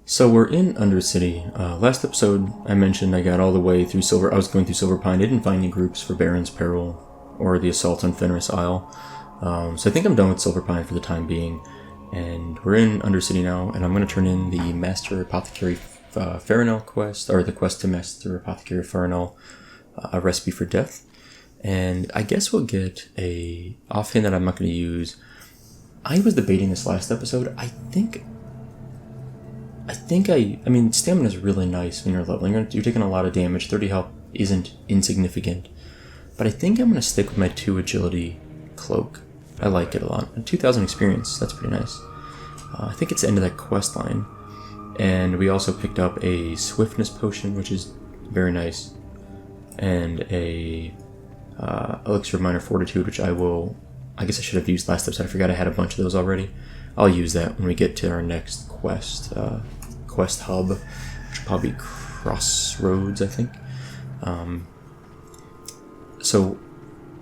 So we're in Undercity. Last episode, I mentioned I got all the way through Silver. I was going through Silver Pine. I didn't find any groups for Baron's Peril or the Assault on Fenris Isle. So I think I'm done with Silver Pine for the time being. And we're in Undercity now, and I'm going to turn in the Master Apothecary Farinel quest, or the quest to Master Apothecary Farinel, a recipe for death. And I guess we'll get a offhand that I'm not going to use. I was debating this last episode. I mean, stamina is really nice when you're leveling. You're taking a lot of damage. 30 health isn't insignificant. But I think I'm going to stick with my 2 agility cloak. I like it a lot. And 2,000 experience, that's pretty nice. I think it's the end of that quest line. And we also picked up a swiftness potion, which is very nice. And a elixir of minor fortitude, which I guess I should have used last episode. I forgot I had a bunch of those already. I'll use that when we get to our next quest hub, which will probably be Crossroads, I think. So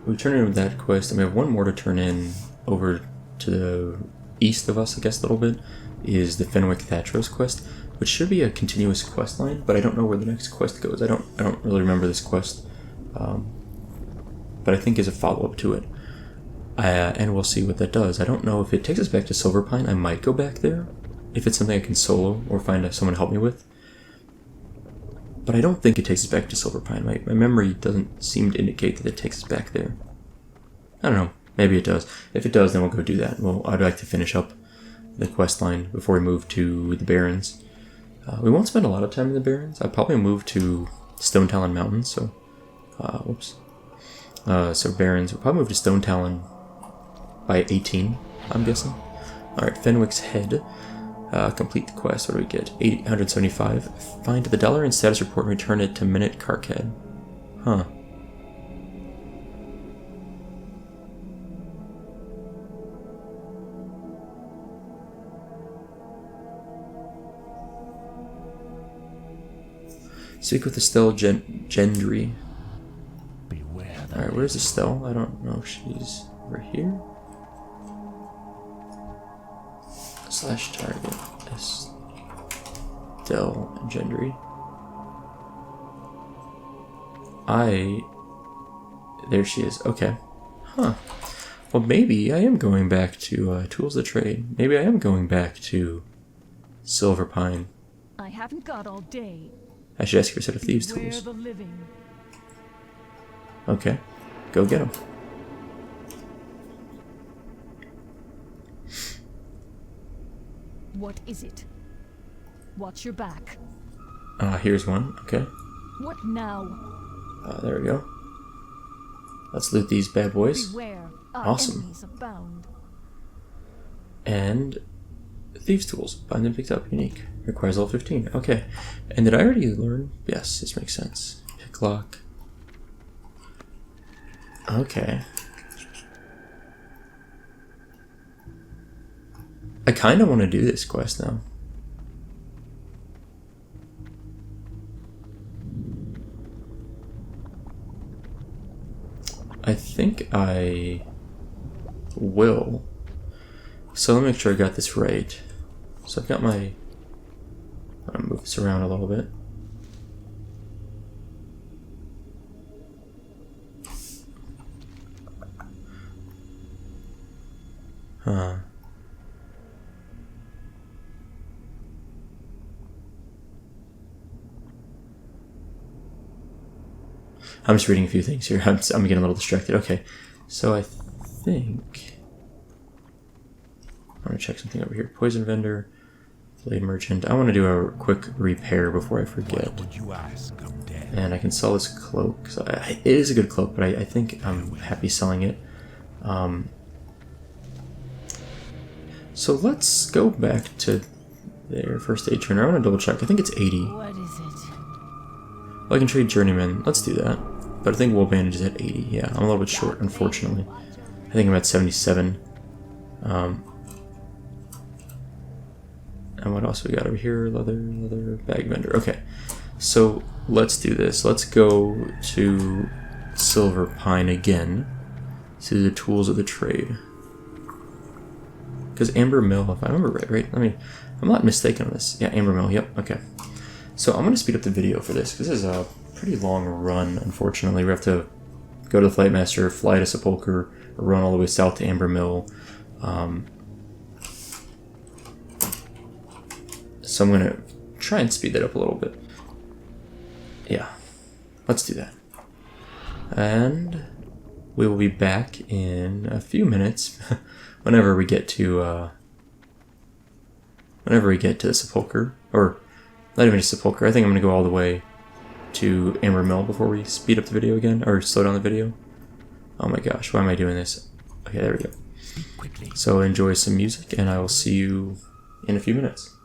we turn in with that quest, and we have one more to turn in over to the east of us, I guess, a little bit, is the Fenwick Thatchros quest, which should be a continuous quest line, but I don't know where the next quest goes. I don't really remember this quest, but I think is a follow-up to it. And we'll see what that does. I don't know if it takes us back to Silverpine. I might go back there if it's something I can solo or find someone to help me with. But I don't think it takes us back to Silverpine. My memory doesn't seem to indicate that it takes us back there. I don't know. Maybe it does. If it does, then we'll go do that. I'd like to finish up the quest line before we move to the Barrens. We won't spend a lot of time in the Barrens. I'll probably move to Stone Talon Mountains. So, so Barrens. We'll probably move to Stone Talon by 18, I'm guessing. Alright, Fenwick's Head. Complete the quest. What do we get? 875. Find the dollar in status report and return it to Minute Carcad. Huh. Speak with Estelle Gendry. Alright, where's Estelle? I don't know if she's over here. / target Estelle Gendry. There she is. Okay. Huh. Well, maybe I am going back to Tools of Trade. Maybe I am going back to Silverpine. I haven't got all day. I should ask her a set of thieves tools. Okay. Go get them. What is it? Watch your back. Here's one. Okay. What now? There we go. Let's loot these bad boys. Beware. Awesome. Enemies abound. And thieves tools. Find and picked up. Unique. Requires level 15. Okay. And did I already learn? Yes, this makes sense. Picklock. Okay. I kind of want to do this quest now. I think I will. So let me make sure I got this right. So I've got my... I'm going to move this around a little bit. Huh. I'm just reading a few things here. I'm getting a little distracted. Okay, so I think I'm gonna check something over here. Poison vendor, blade merchant. I want to do a quick repair before I forget. What would you ask of death? And I can sell this cloak. So it is a good cloak, but I think I'm happy selling it. So let's go back to their first aid trainer. I want to double check. I think it's 80. What is it? Well, I can trade journeyman. Let's do that. But I think wool bandage is at 80. Yeah, I'm a little bit short, unfortunately. I think I'm at 77. And what else we got over here? Leather bag vendor. Okay, so let's do this. Let's go to Silverpine again to the tools of the trade. Because Amber Mill, if I remember right? I'm not mistaken on this. Yeah, Amber Mill, yep, okay. So I'm going to speed up the video for this, because this is a pretty long run, unfortunately. We have to go to the Flight Master, fly to Sepulcher, run all the way south to Amber Mill. So I'm going to try and speed that up a little bit. Yeah, let's do that. And we will be back in a few minutes whenever we get to the Sepulcher, or not even to Sepulcher. I think I'm going to go all the way to Amber Mill before we speed up the video again, or slow down the video. Oh my gosh, why am I doing this? Okay, there we go. So enjoy some music, and I will see you in a few minutes.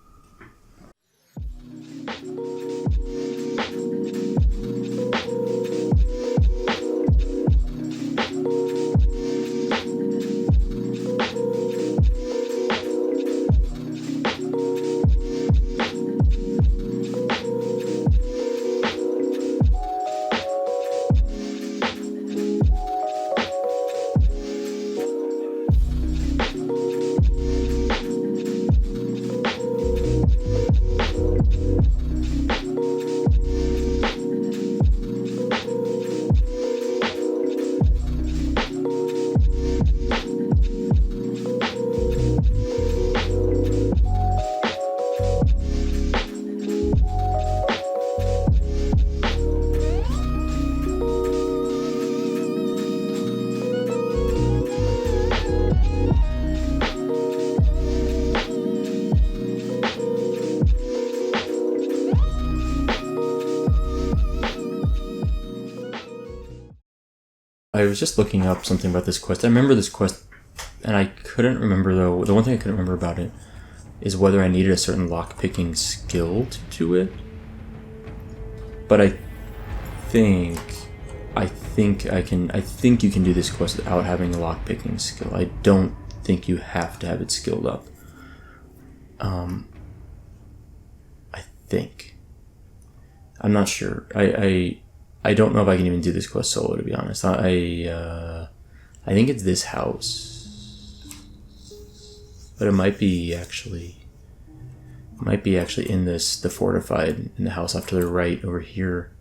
I was just looking up something about this quest. I remember this quest, and I couldn't remember, though. The one thing I couldn't remember about it is whether I needed a certain lockpicking skill to do it. But I think you can do this quest without having a lockpicking skill. I don't think you have to have it skilled up. I think. I'm not sure. I don't know if I can even do this quest solo, to be honest. I think it's this house, but it might be actually in the fortified, in the house off to the right over here.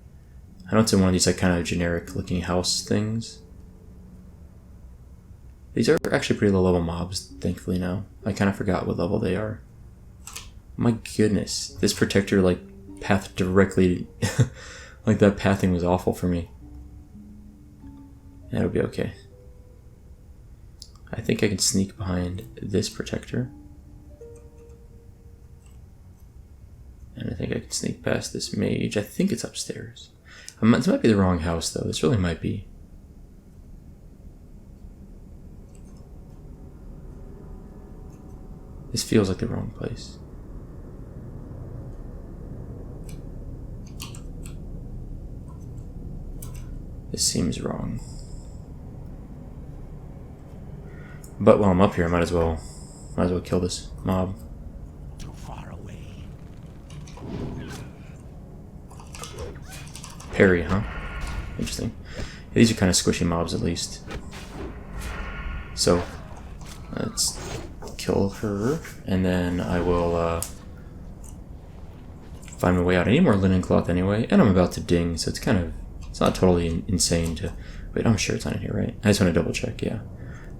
I know it's in one of these like kind of generic looking house things. These are actually pretty low level mobs, thankfully now. I kind of forgot what level they are. My goodness, this protector like pathed directly. Like, that pathing was awful for me. That'll be okay. I think I can sneak behind this protector. And I think I can sneak past this mage. I think it's upstairs. This might be the wrong house, though. This really might be. This feels like the wrong place. This seems wrong. But while I'm up here, I might as well kill this mob. Too far away. Parry, huh? Interesting. Yeah, these are kind of squishy mobs, at least. So let's kill her, and then I will find my way out. I need more linen cloth anyway, and I'm about to ding, so it's not totally insane to... Wait, I'm sure it's not in here, right? I just want to double check, yeah.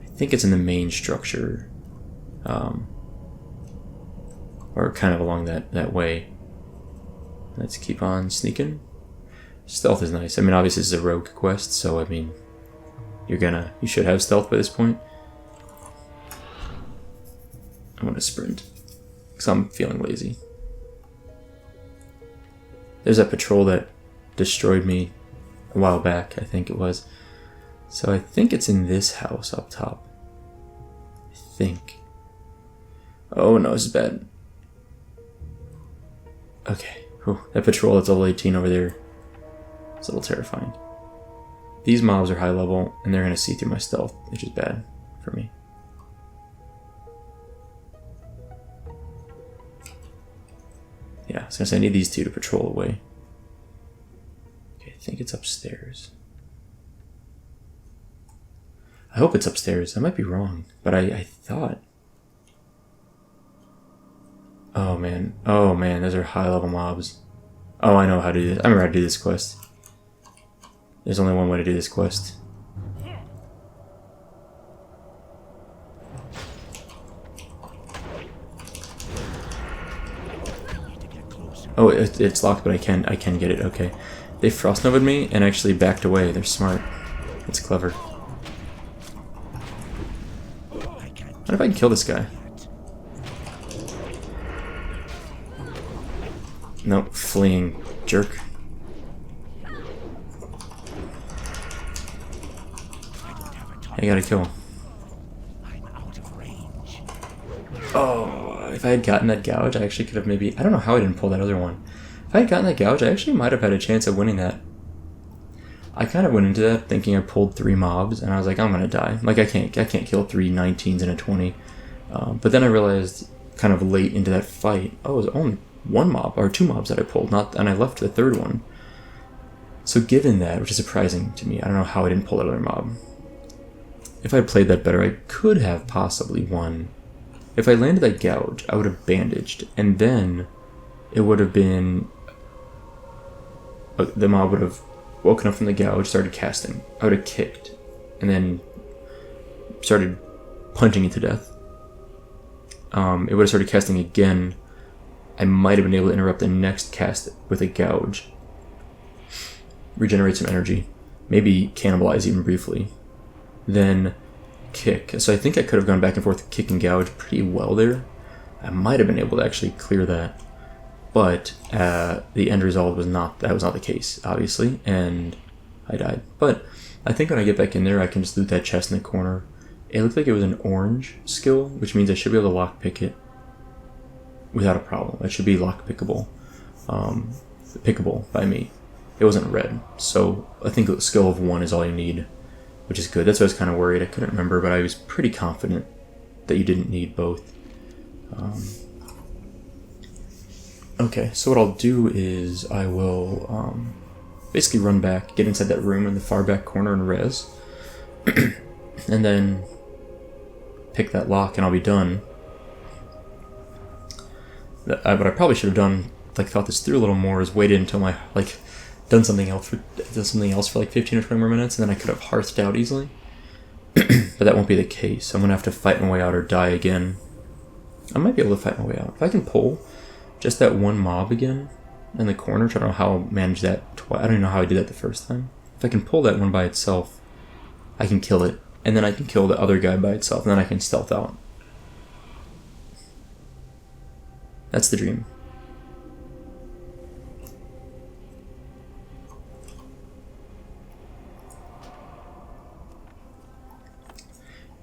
I think it's in the main structure. Or kind of along that way. Let's keep on sneaking. Stealth is nice. I mean, obviously this is a rogue quest, so I mean... You should have stealth by this point. I'm gonna sprint. Because I'm feeling lazy. There's that patrol that destroyed me a while back, I think it was. So I think it's in this house up top. I think. Oh no, this is bad. Okay. Whew. That patrol that's level 18 over there. It's a little terrifying. These mobs are high level, and they're going to see through my stealth, which is bad for me. Yeah, I was going to say I need these two to patrol away. Okay, I think it's upstairs. I hope it's upstairs. I might be wrong, but I thought Oh man. Oh man, those are high level mobs. Oh, I know how to do this. I remember how to do this quest. There's only one way to do this quest. Oh, it's locked, but I can get it. Okay, they frost novaed me and actually backed away. They're smart. It's clever. What if I can kill this guy? Nope, fleeing jerk. I gotta kill him. Oh, if I had gotten that gouge, I actually could have maybe... I don't know how I didn't pull that other one. If I had gotten that gouge, I actually might have had a chance of winning that. I kind of went into that thinking I pulled 3 mobs, and I was like, I'm gonna die. Like, I can't kill 3 19s and a 20. But then I realized, kind of late into that fight, oh, it was only 1 mob, or 2 mobs that I pulled, and I left the 3rd one. So given that, which is surprising to me, I don't know how I didn't pull that other mob. If I played that better, I could have possibly won. If I landed that gouge, I would have bandaged, and then it would have been... the mob would have woken up from the gouge, started casting. I would have kicked, and then started punching it to death. It would have started casting again. I might have been able to interrupt the next cast with a gouge. Regenerate some energy. Maybe cannibalize even briefly. Then kick. So I think I could have gone back and forth kick and gouge pretty well there. I might have been able to actually clear that. But the end result was not the case, obviously, and I died. But I think when I get back in there, I can just loot that chest in the corner. It looked like it was an orange skill, which means I should be able to lockpick it without a problem. It should be lockpickable, pickable by me. It wasn't red, so I think a skill of 1 is all you need, which is good. That's why I was kind of worried. I couldn't remember, but I was pretty confident that you didn't need both. Okay, so what I'll do is I will basically run back, get inside that room in the far back corner and res, and then pick that lock and I'll be done. What I probably should have done, like thought this through a little more, is waited until my, like, done something else for like 15 or 20 more minutes, and then I could have hearthed out easily. But that won't be the case. I'm gonna have to fight my way out or die again. I might be able to fight my way out. If I can pull just that 1 mob again in the corner, which I don't know how I'll manage that twice. I don't even know how I did that the first time. If I can pull that one by itself, I can kill it, and then I can kill the other guy by itself, and then I can stealth out. That's the dream.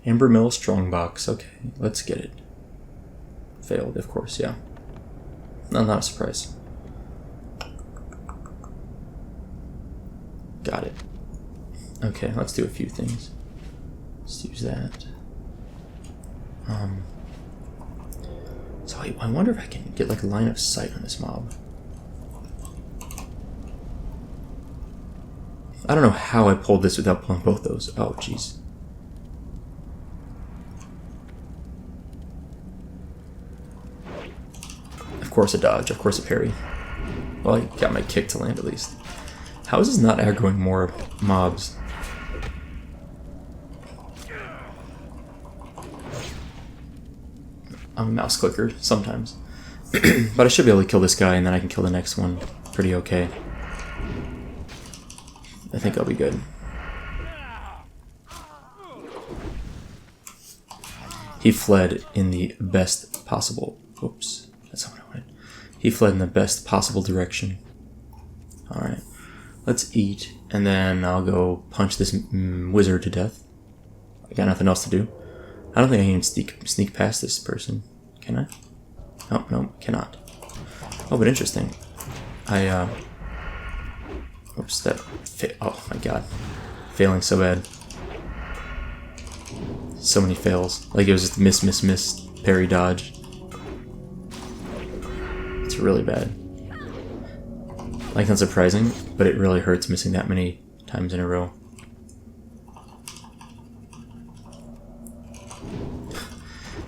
Amber Mill Strongbox. Okay, let's get it. Failed, of course, yeah. No, not a surprise. Got it. Okay, let's do a few things. Let's use that. So I wonder if I can get like a line of sight on this mob. I don't know how I pulled this without pulling both those. Oh, jeez. Of course a dodge, of course a parry. Well, I got my kick to land at least. How is this not aggroing more mobs? I'm a mouse clicker, sometimes. But I should be able to kill this guy and then I can kill the next one pretty okay. I think I'll be good. He fled in the best possible... Oops, that's not what I wanted. He fled in the best possible direction. Alright, let's eat, and then I'll go punch this wizard to death. I got nothing else to do. I don't think I can even sneak past this person. Can I? Oh, no, cannot. Oh, but interesting. Oops, that... Oh, my God. Failing so bad. So many fails. Like, it was just miss, parry, dodge. It's really bad. Like, not surprising, but it really hurts missing that many times in a row.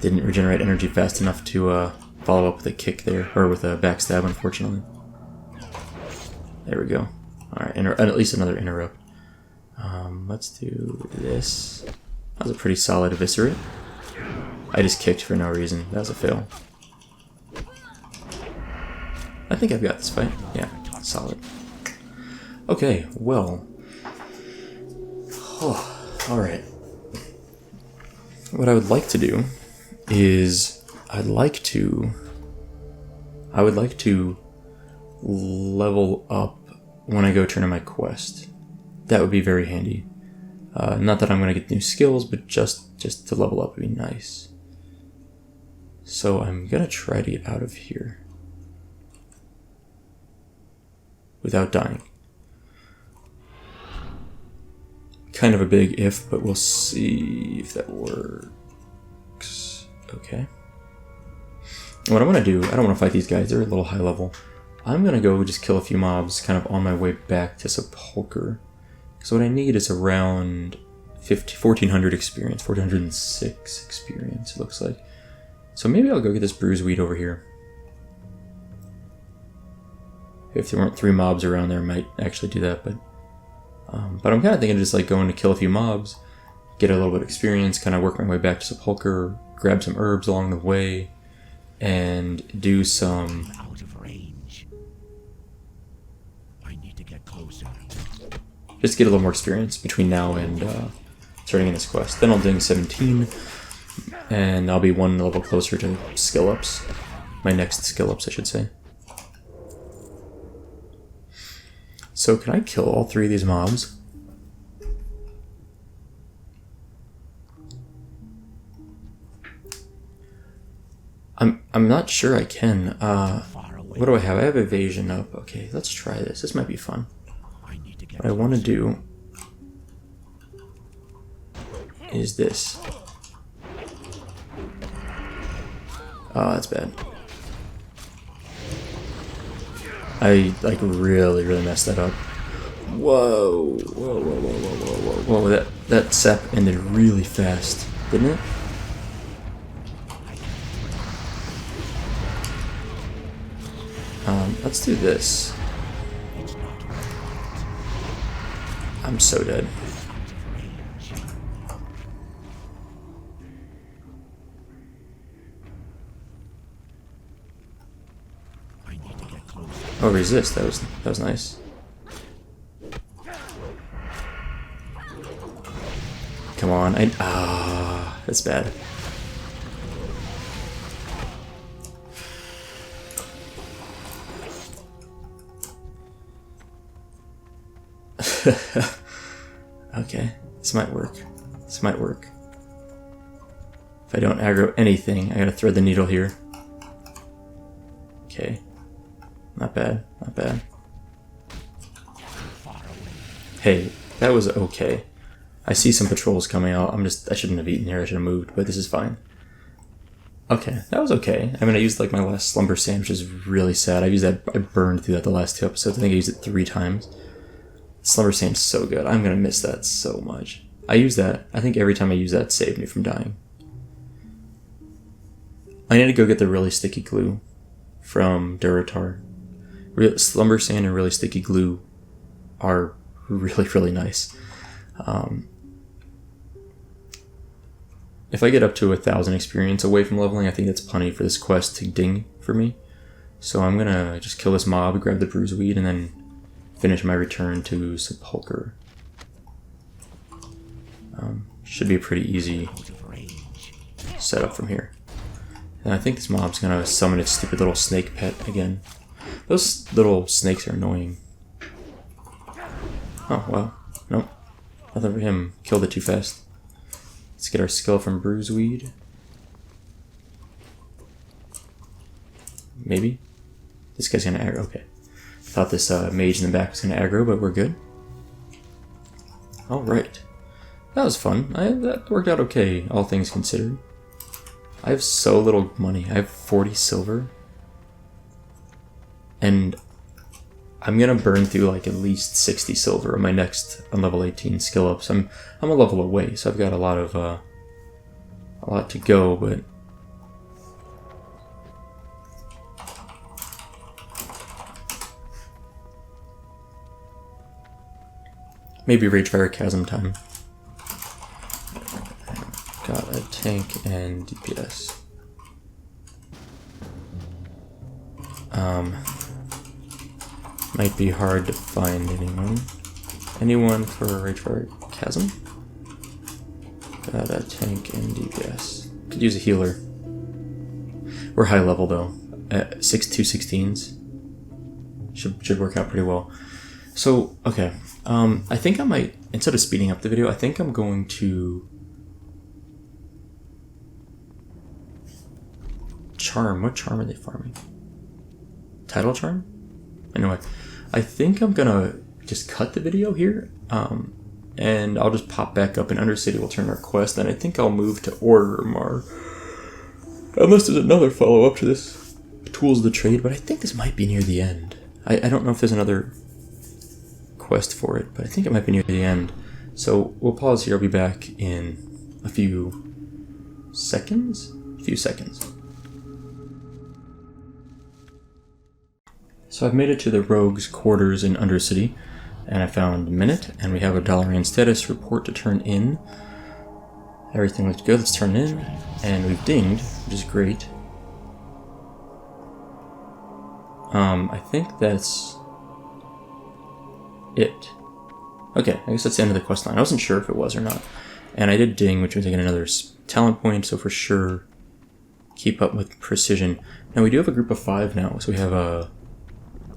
Didn't regenerate energy fast enough to follow up with a kick there, or with a backstab, unfortunately. There we go. Alright, at least another interrupt. Let's do this. That was a pretty solid eviscerate. I just kicked for no reason. That was a fail. I think I've got this fight. Yeah, solid. Okay, well. Alright. What I would like to do is I would like to level up when I go turn in my quest. That would be very handy. Not that I'm going to get new skills, but just to level up would be nice. So I'm going to try to get out of here without dying. Kind of a big if, but we'll see if that works. Okay. What I'm going to do, I don't want to fight these guys, they're a little high level. I'm going to go just kill a few mobs kind of on my way back to SoupaSoka. So what I need is around 1400 experience, 1406 experience it looks like. So maybe I'll go get this bruiseweed over here. If there weren't 3 mobs around there, I might actually do that, but I'm kind of thinking of just like going to kill a few mobs, get a little bit of experience, kind of work my way back to SoupaSoka, grab some herbs along the way, and do some... Out of range. I need to get closer. Just get a little more experience between now and starting in this quest. Then I'll ding 17, and I'll be 1 level closer to skill ups. My next skill ups, I should say. So can I kill all 3 of these mobs? I'm not sure I can. What do I have? I have evasion up. Okay, let's try this. This might be fun. What I want to do is this. Oh, that's bad. I like really messed that up. Whoa, whoa. That sap ended really fast, didn't it? Let's do this. I'm so dead. Oh, resist. That was nice. Come on. That's bad. Okay, this might work. This might work. If I don't aggro anything, I gotta thread the needle here. Okay. Not bad, not bad. Hey, that was okay. I see some patrols coming out. I shouldn't have eaten here, I should have moved, but this is fine. Okay, that was okay. I mean, I used like my last slumber sand, which is really sad. I burned through that the last 2 episodes. I think I used it 3 times. Slumber Sand's so good. I'm gonna miss that so much. I use that. I think every time I use that, it saved me from dying. I need to go get the really sticky glue from Duratar. Slumber Sand and really sticky glue are really nice. If I get up to 1,000 experience away from leveling, I think that's plenty for this quest to ding for me. So I'm gonna just kill this mob, grab the bruiseweed, and then finish my return to SoupaSoka. Should be a pretty easy setup from here. And I think this mob's gonna summon its stupid little snake pet again. Those little snakes are annoying. Oh, wow. Nope. Nothing for him. Killed it too fast. Let's get our skill from bruiseweed. Maybe? This guy's gonna aggro. Okay. Thought this mage in the back was gonna aggro, but we're good. Alright. That was fun. That worked out okay, all things considered. I have so little money. I have 40 silver. And I'm gonna burn through like at least 60 silver on my next on level 18 skill ups. I'm a level away, so I've got a lot to go, but Maybe Ragefire Chasm time. Got a tank and DPS. Might be hard to find anyone. Anyone for Ragefire Chasm? Got a tank and DPS. Could use a healer. We're high level though. At 216s. Should work out pretty well. So, okay. I think I might, instead of speeding up the video, I think I'm going to charm. What charm are they farming? Title charm? Anyway, I think I'm gonna just cut the video here, and I'll just pop back up in Undercity. We'll turn our quest, and I think I'll move to Orgrimmar. Unless there's another follow-up to this Tools of the Trade, but I think this might be near the end. I don't know if there's another quest for it, but I think it might be near the end. So we'll pause here. I'll be back in a few seconds. So I've made it to the Rogue's quarters in Undercity, and I found Minute, and we have a Dalaran status report to turn in. Everything looks good. Let's turn in, and we've dinged, which is great. I think that's it. Okay, I guess that's the end of the quest line. I wasn't sure if it was or not. And I did ding, which means I get another talent point, so for sure, keep up with precision. Now we do have a group of 5 now, so we have a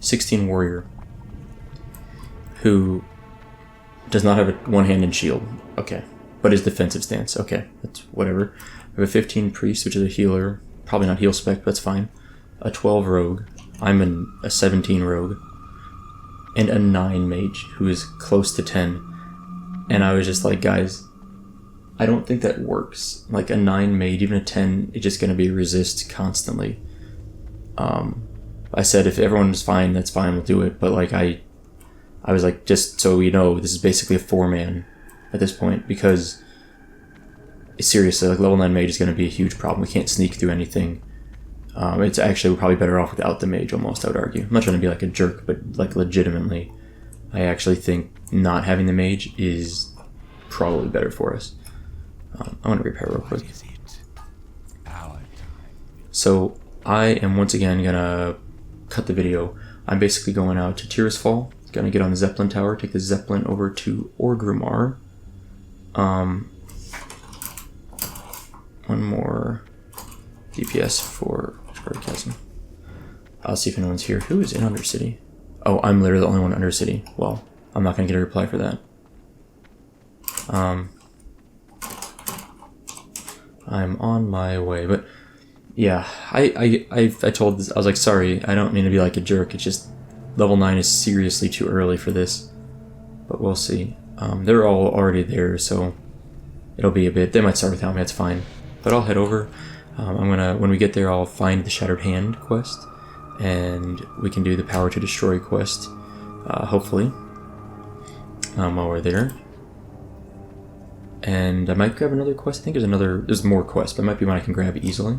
16 warrior who does not have a one-handed shield. Okay, but his defensive stance. Okay, that's whatever. We have a 15 priest, which is a healer. Probably not heal spec, but that's fine. A 12 rogue. I'm a 17 rogue. And a 9 mage, who is close to 10. And I was just like, guys, I don't think that works. Like a 9 mage, even a 10, it's just going to be resist constantly. I said if everyone's fine, that's fine, we'll do it. But like I was like, just so you know, this is basically a 4-man at this point, because seriously, like level 9 mage is going to be a huge problem. We can't sneak through anything. It's actually, we're probably better off without the mage almost, I would argue. I'm not trying to be like a jerk, but like legitimately, I actually think not having the mage is probably better for us. I want to repair real quick. So I am once again gonna cut the video. I'm basically going out to Tyr's Fall, gonna get on the Zeppelin Tower, take the Zeppelin over to Orgrimmar. One more DPS for Ragefire Chasm. I'll see if anyone's here. Who is in Undercity? Oh, I'm literally the only one in Undercity. Well, I'm not gonna get a reply for that. I'm on my way, but yeah, I told this, I was like, sorry, I don't mean to be like a jerk, it's just level 9 is seriously too early for this, but we'll see. They're all already there, so it'll be a bit, they might start without me, that's fine, but I'll head over. When we get there, I'll find the Shattered Hand quest, and we can do the Power to Destroy quest, hopefully, while we're there. And I might grab another quest. I think there's more quests, but it might be one I can grab easily.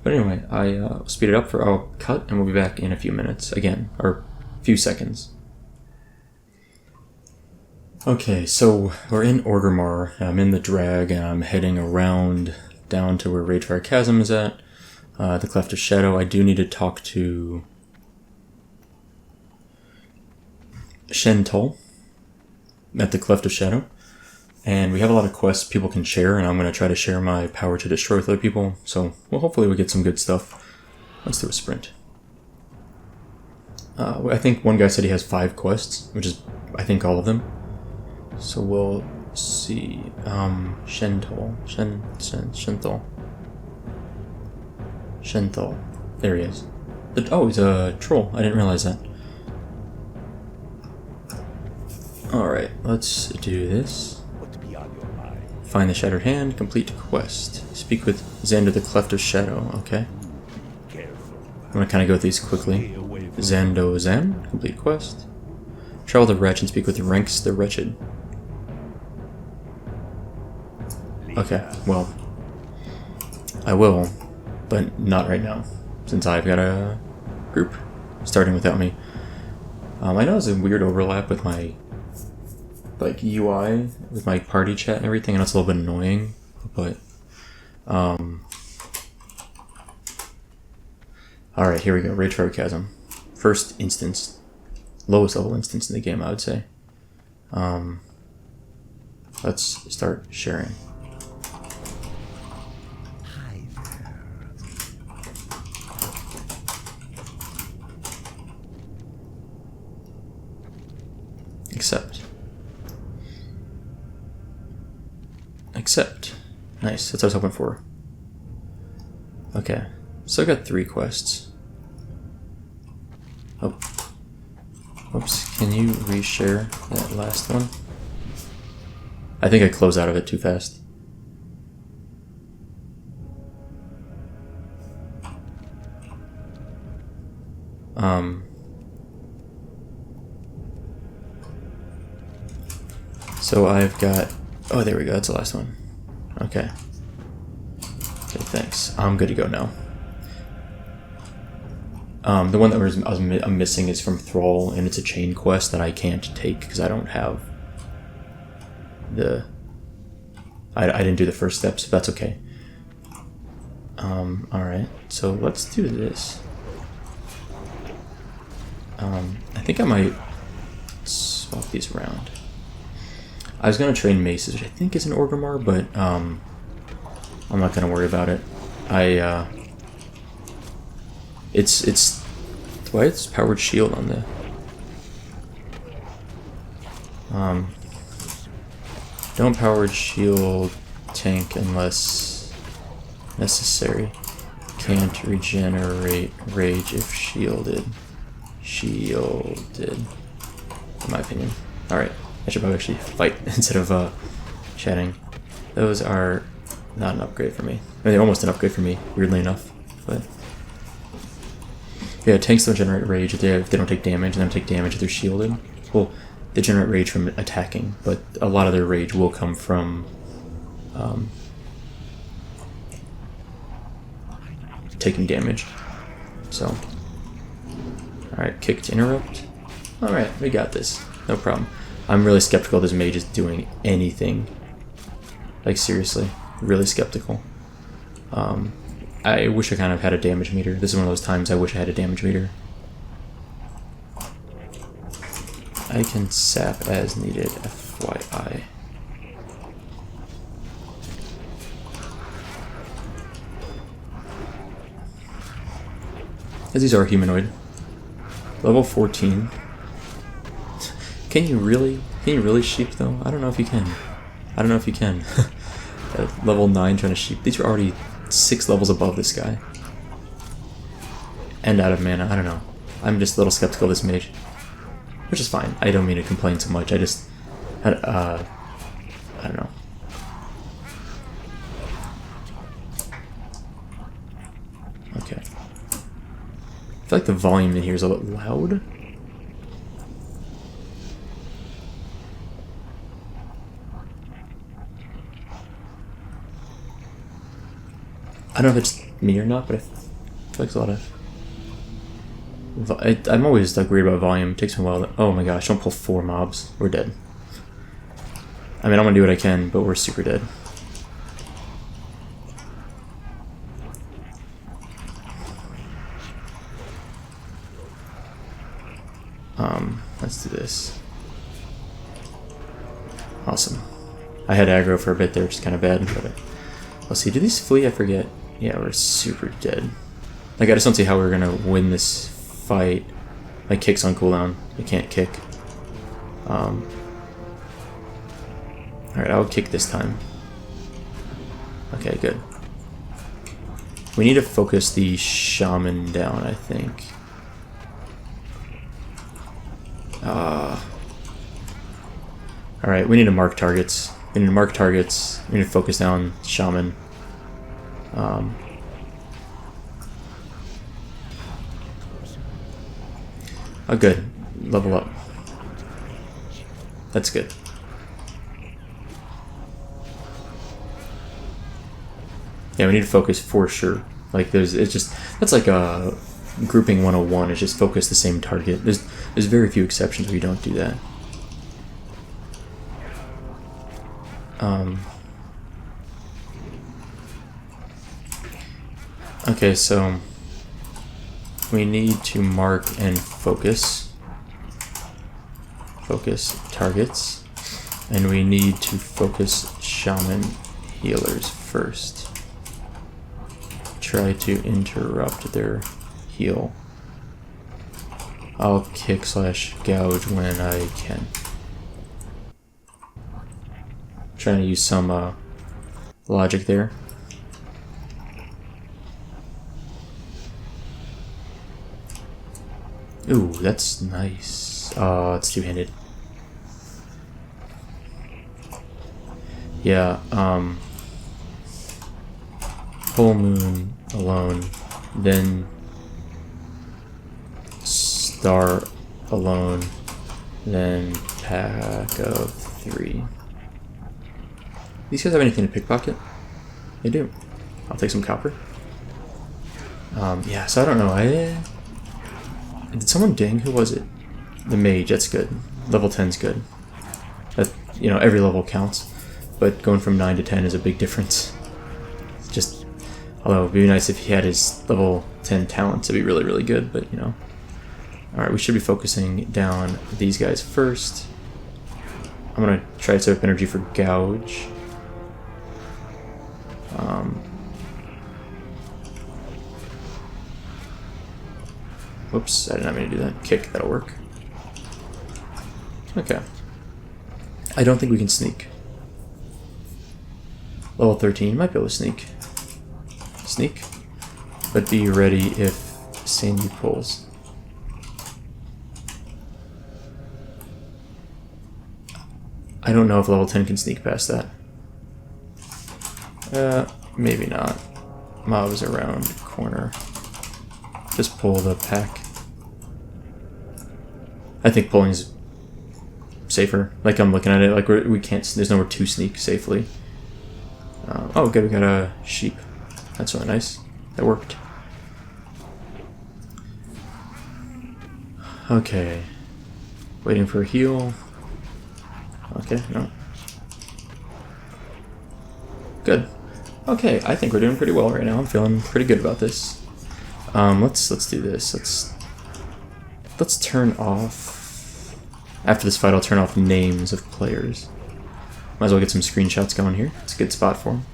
But anyway, I'll speed it up I'll cut, and we'll be back in a few minutes again, or a few seconds. Okay, so we're in Orgrimmar. I'm in the drag, and I'm heading around down to where Ragefire Chasm is at, the Cleft of Shadow. I do need to talk to Shentel at the Cleft of Shadow. And we have a lot of quests people can share, and I'm going to try to share my Power to Destroy with other people. So, well, hopefully we get some good stuff. Let's do a sprint. I think one guy said he has 5 quests, which is, I think, all of them. So we'll see. Shentel. There he is. Oh, he's a troll. I didn't realize that. Alright, let's do this. Find the Shattered Hand, complete quest. Speak with Xander the Cleft of Shadow, okay. I'm gonna kinda go through these quickly. Xando Zan, complete quest. Travel the Wretch and speak with Ranks the Wretched. Okay, well, I will, but not right now, since I've got a group starting without me. I know there's a weird overlap with my like UI with my party chat and everything, and it's a little bit annoying, but alright, here we go. Ragefire Chasm. First instance. Lowest level instance in the game, I would say. Let's start sharing. Hi there. Accept. Accept. Nice, that's what I was hoping for. Okay, so I got 3 quests. Oh. Oops, can you reshare that last one? I think I closed out of it too fast. So I've got, oh, there we go, that's the last one. Okay. Okay, thanks. I'm good to go now. The one that I'm missing is from Thrall, and it's a chain quest that I can't take because I don't have the... I didn't do the first steps, but that's okay. Alright, so let's do this. I think I might swap these around. I was going to train maces, which I think is an Orgrimmar, but I'm not going to worry about it. It's why it's powered shield on the don't powered shield tank unless necessary. Can't regenerate rage if shielded. In my opinion. Alright, I should probably actually fight instead of chatting. Those are not an upgrade for me. I mean, they're almost an upgrade for me, weirdly enough, but yeah, tanks don't generate rage if they don't take damage, and they don't take damage if they're shielded. Well, they generate rage from attacking, but a lot of their rage will come from taking damage. So, alright, kick to interrupt. Alright, we got this. No problem. I'm really skeptical this mage is doing anything. Like, seriously. Really skeptical. I wish I kind of had a damage meter. This is one of those times I wish I had a damage meter. I can sap as needed, FYI. As these are humanoid. Level 14. Can you really sheep though? I don't know if you can. I don't know if you can. At level 9 trying to sheep. These are already 6 levels above this guy. And out of mana, I don't know. I'm just a little skeptical of this mage. Which is fine. I don't mean to complain so much. I just had, I don't know. Okay. I feel like the volume in here is a little loud. I don't know if it's me or not, but I feel like it's a lot of... I'm always like weird about volume. It takes me a while. Oh my gosh, don't pull 4 mobs. We're dead. I mean, I'm gonna do what I can, but we're super dead. Let's do this. Awesome. I had aggro for a bit there, which is kind of bad, but let's see. Do these flee? I forget. Yeah, we're super dead. Like, I just don't see how we're gonna win this fight. My kick's on cooldown. I can't kick. Alright, I'll kick this time. Okay, good. We need to focus the shaman down, I think. Alright, we need to mark targets. We need to mark targets. We need to focus down shaman. Oh, good. Level up. That's good. Yeah, we need to focus for sure. Like, it's just, that's like a grouping 101. It's just focus the same target. There's very few exceptions where you don't do that. Okay, so we need to mark and focus targets, and we need to focus shaman healers first. Try to interrupt their heal. I'll kick / gouge when I can. Trying to use some logic there. Ooh, that's nice. Oh, it's two-handed. Yeah, full moon alone, then star alone, then pack of 3. These guys have anything to pickpocket? They do. I'll take some copper. Yeah, so I don't know. Did someone ding? Who was it? The mage. That's good. Level 10's good. That, you know, every level counts. But going from 9 to 10 is a big difference. Just, although it'd be nice if he had his level 10 talent to be really, really good, but you know. Alright, we should be focusing down these guys first. I'm gonna try to set up energy for gouge. Whoops, I did not mean to do that. Kick, that'll work. Okay. I don't think we can sneak. Level 13, might be able to sneak. Sneak. But be ready if Sandy pulls. I don't know if level 10 can sneak past that. Maybe not. Mobs around corner. Just pull the pack. I think pulling's safer. Like, I'm looking at it, like we can't, there's nowhere to sneak safely. Oh good, we got a sheep. That's really nice. That worked. Okay. Waiting for a heal. Okay, no. Good. Okay, I think we're doing pretty well right now. I'm feeling pretty good about this. Let's do this. Let's turn off. After this fight, I'll turn off names of players. Might as well get some screenshots going here. It's a good spot for them.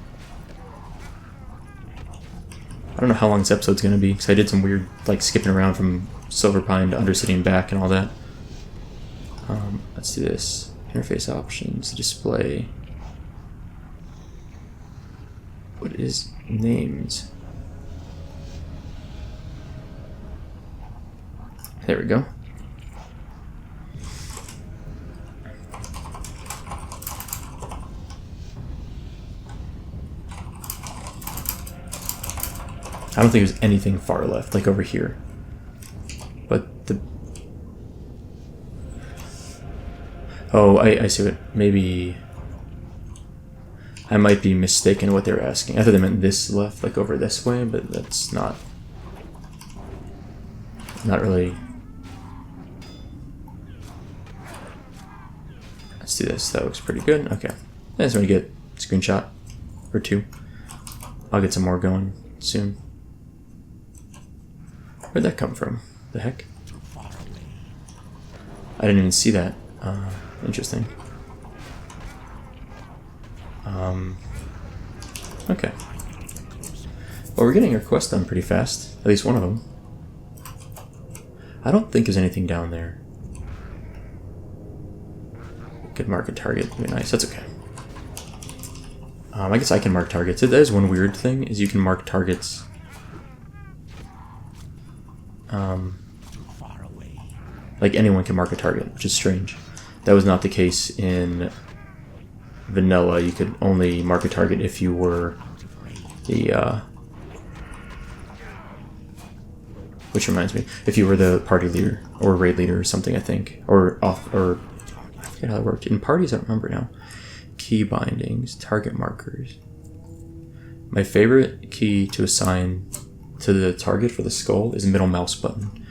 I don't know how long this episode's gonna be, because I did some weird, like, skipping around from Silverpine to Undercity and back and all that. Let's do this. Interface options, display. What is names? There we go. I don't think there's anything far left, like over here. But the... Oh, I see what... Maybe... I might be mistaken what they were asking. I thought they meant this left, like over this way, but that's not... Not really... Let's do this. That looks pretty good. Okay. I just want to get a screenshot or two. I'll get some more going soon. Where'd that come from? The heck? I didn't even see that. Interesting. Okay. Well, we're getting our quest done pretty fast. At least one of them. I don't think there's anything down there. Could mark a target. Would be nice. That's okay. I guess I can mark targets. That is one weird thing, is you can mark targets. Like anyone can mark a target, which is strange. That was not the case in vanilla. You could only mark a target if you were the which reminds me, if you were the party leader or raid leader or something, I think, or I forget how that worked. In parties, I don't remember now. Key bindings, target markers. My favorite key to assign to the target for the skull is middle mouse button.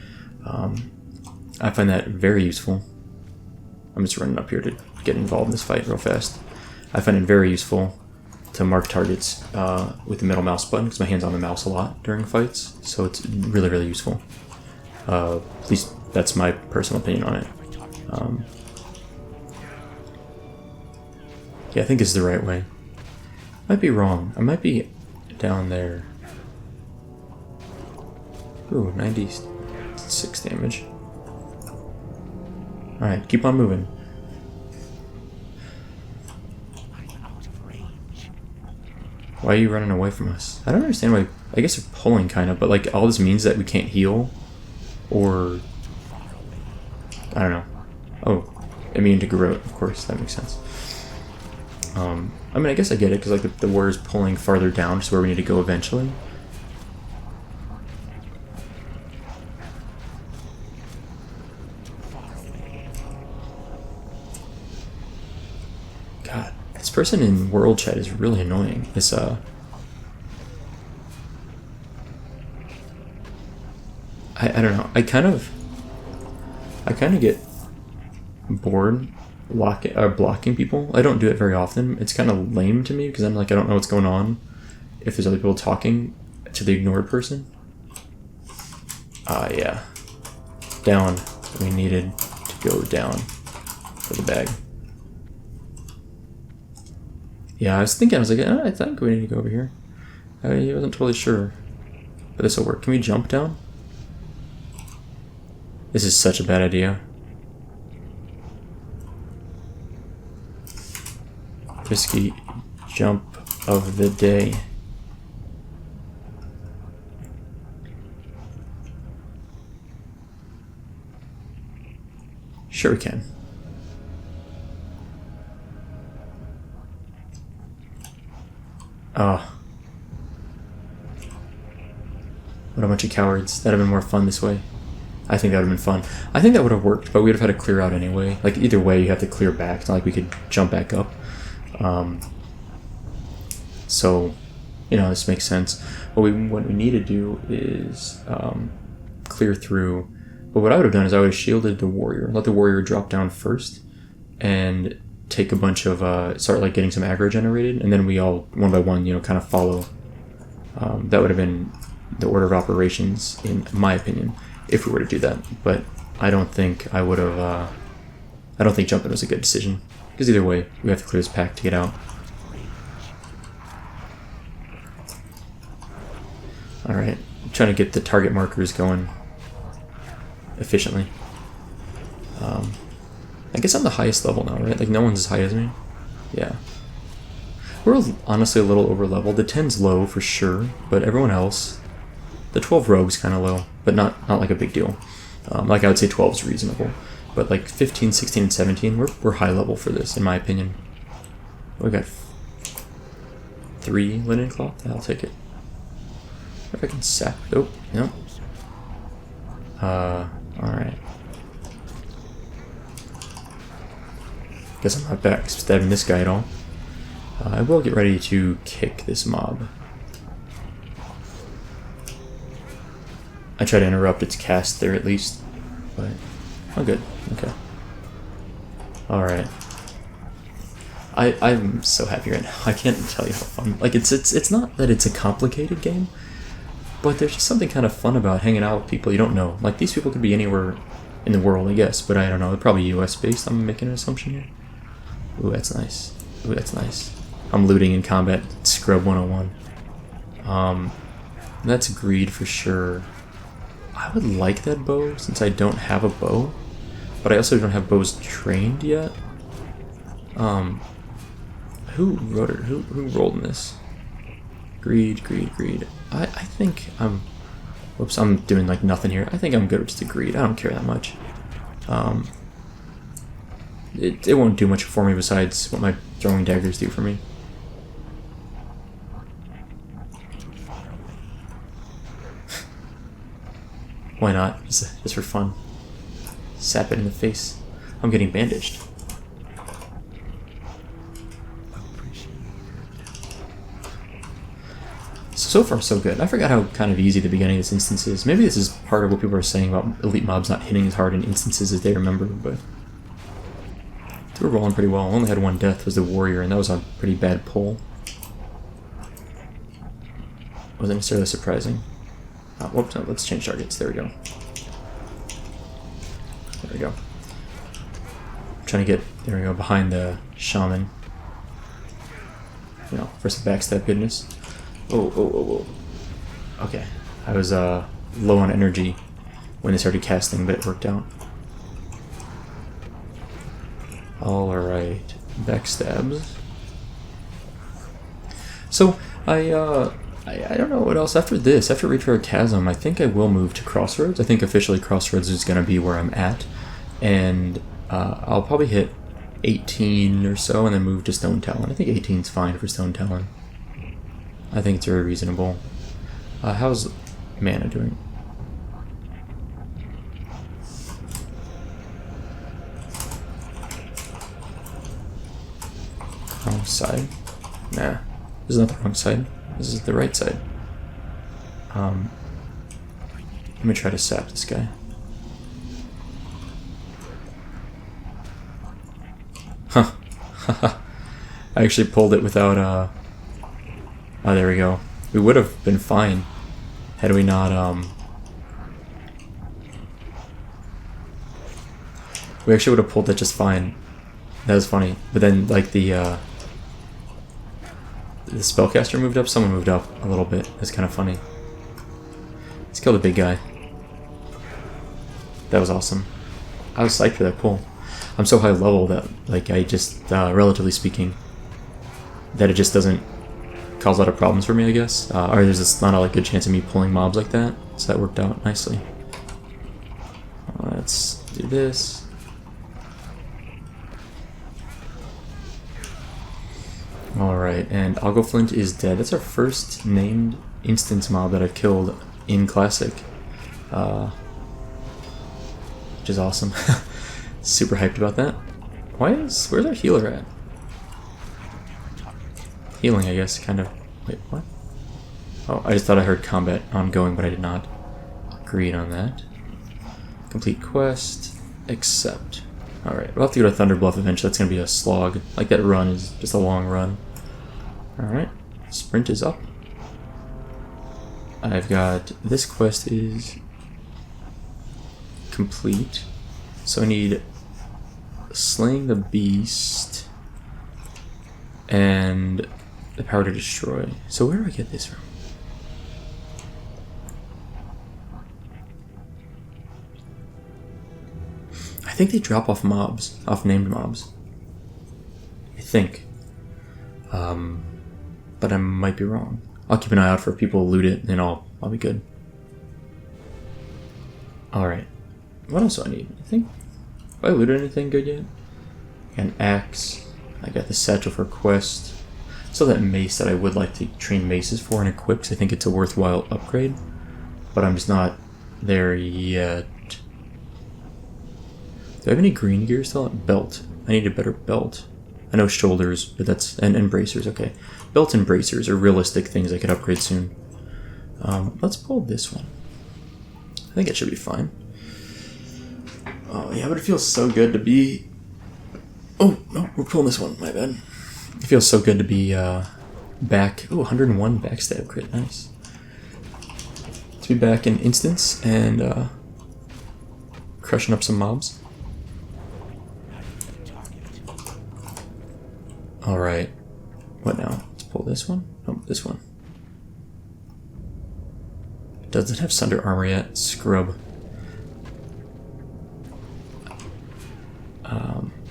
I find that very useful. I'm just running up here to get involved in this fight real fast. I find it very useful to mark targets with the middle mouse button because my hand's on the mouse a lot during fights, so it's really, really useful. At least that's my personal opinion on it. Yeah, I think this is the right way. Might be wrong. I might be down there. Ooh, 96 damage. Alright, keep on moving. Why are you running away from us? I don't understand why. I guess they're pulling kind of, but like all this means that we can't heal, or I don't know. Oh, immune to growth, of course, that makes sense. I mean, I guess I get it because like the warrior's pulling farther down, just where we need to go eventually. God, this person in world chat is really annoying. This I don't know. I kind of get bored blocking people. I don't do it very often. It's kind of lame to me because I'm like, I don't know what's going on if there's other people talking to the ignored person. Yeah. Down. We needed to go down for the bag. Yeah, I was like, I think we need to go over here. I wasn't totally sure, but this will work. Can we jump down? This is such a bad idea. Risky jump of the day. Sure we can. Oh. What a bunch of cowards. That'd have been more fun this way. I think that would have been fun. I think that would have worked, but we would have had to clear out anyway. Like, either way, you have to clear back. It's not like we could jump back up. So, you know, this makes sense. What we need to do is clear through. But what I would have done is I would have shielded the warrior, let the warrior drop down first, and take a bunch of, start like getting some aggro generated, and then we all, one by one, you know, kind of follow. That would have been the order of operations, in my opinion, if we were to do that. But I don't think I would have, I don't think jumping was a good decision. Because either way, we have to clear this pack to get out. Alright, I'm trying to get the target markers going efficiently. I guess I'm the highest level now, right? Like, no one's as high as me. Yeah. We're honestly a little over leveled. The 10's low for sure, but everyone else... The 12 rogue's kind of low, but not like a big deal. Like, I would say 12 is reasonable. But like 15, 16, and 17, we're high level for this, in my opinion. We got 3 linen cloth. I'll take it. If I can sap. Oh, no. Alright. Guess I'm not back stabbing this guy at all. I will get ready to kick this mob. I try to interrupt its cast there at least, but oh good, okay. Alright. I'm so happy right now. I can't tell you how fun. Like it's not that it's a complicated game, but there's just something kind of fun about hanging out with people you don't know. Like these people could be anywhere in the world, I guess, but I don't know. They're probably US based. I'm making an assumption here. Ooh, that's nice. Ooh, that's nice. I'm looting in combat. Scrub 101. That's greed for sure. I would like that bow since I don't have a bow, but I also don't have bows trained yet. Who wrote it? Who rolled in this? Greed, greed, greed. I think I'm. Whoops, I'm doing like nothing here. I think I'm good with just a greed. I don't care that much. It won't do much for me besides what my throwing daggers do for me. Why not? Just for fun. Sap it in the face. I'm getting bandaged. So far so good. I forgot how kind of easy the beginning of this instance is. Maybe this is part of what people are saying about elite mobs not hitting as hard in instances as they remember, but... They were rolling pretty well. I only had one death, was the warrior, and that was a pretty bad pull. Wasn't necessarily surprising. Whoops, no, let's change targets. There we go. There we go. Trying to get, there we go, behind the shaman. You know, for some backstab goodness. Oh. Okay. I was low on energy when they started casting, but it worked out. Alright. Backstabs. So, I don't know what else. After this, after Ragefire Chasm, I think I will move to Crossroads. I think officially Crossroads is going to be where I'm at. And I'll probably hit 18 or so and then move to Stone Talon. I think 18 is fine for Stone Talon. I think it's very reasonable. How's mana doing? Wrong side? Nah. This is not the wrong side. This is the right side. Let me try to sap this guy. Huh. I actually pulled it without, oh, there we go. We would have been fine had we not, we actually would have pulled that just fine. That was funny. But then, like, the spellcaster moved up, someone moved up a little bit. That's kind of funny. Let's kill the big guy. That was awesome. I was psyched for that pull. I'm so high level that, like, I just, relatively speaking, that it just doesn't cause a lot of problems for me, I guess. Or there's just not a like, good chance of me pulling mobs like that. So that worked out nicely. Let's do this. Alright, and Flint is dead. That's our first named instance mob that I've killed in Classic. Which is awesome. Super hyped about that. Where's our healer at? Healing, I guess, kind of. Wait, what? Oh, I just thought I heard combat ongoing, but I did not. Agreed on that. Complete quest. Accept. Alright, we'll have to go to Thunder Bluff eventually. That's going to be a slog. Like, that run is just a long run. Alright, sprint is up. I've got, this quest is complete. So I need Slaying the Beast and the Power to Destroy. So where do I get this from? I think they drop off mobs, off named mobs. I think. But I might be wrong. I'll keep an eye out for people who loot it, and I'll be good. Alright. What else do I need? I think... Have I looted anything good yet? I got an axe. I got the satchel for quest. Still that mace that I would like to train maces for and equip, because I think it's a worthwhile upgrade. But I'm just not there yet. Do I have any green gear still? Belt. I need a better belt. I know shoulders, but that's... And bracers, okay. Belt and bracers are realistic things I could upgrade soon. Let's pull this one. I think it should be fine. Oh, yeah, but it feels so good to be... Oh, no, we're pulling this one, my bad. It feels so good to be back... Ooh, 101 backstab crit, nice. To be back in instance and crushing up some mobs. Alright. What now? Let's pull this one? Oh, this one. Doesn't have Sunder Armor yet. Scrub.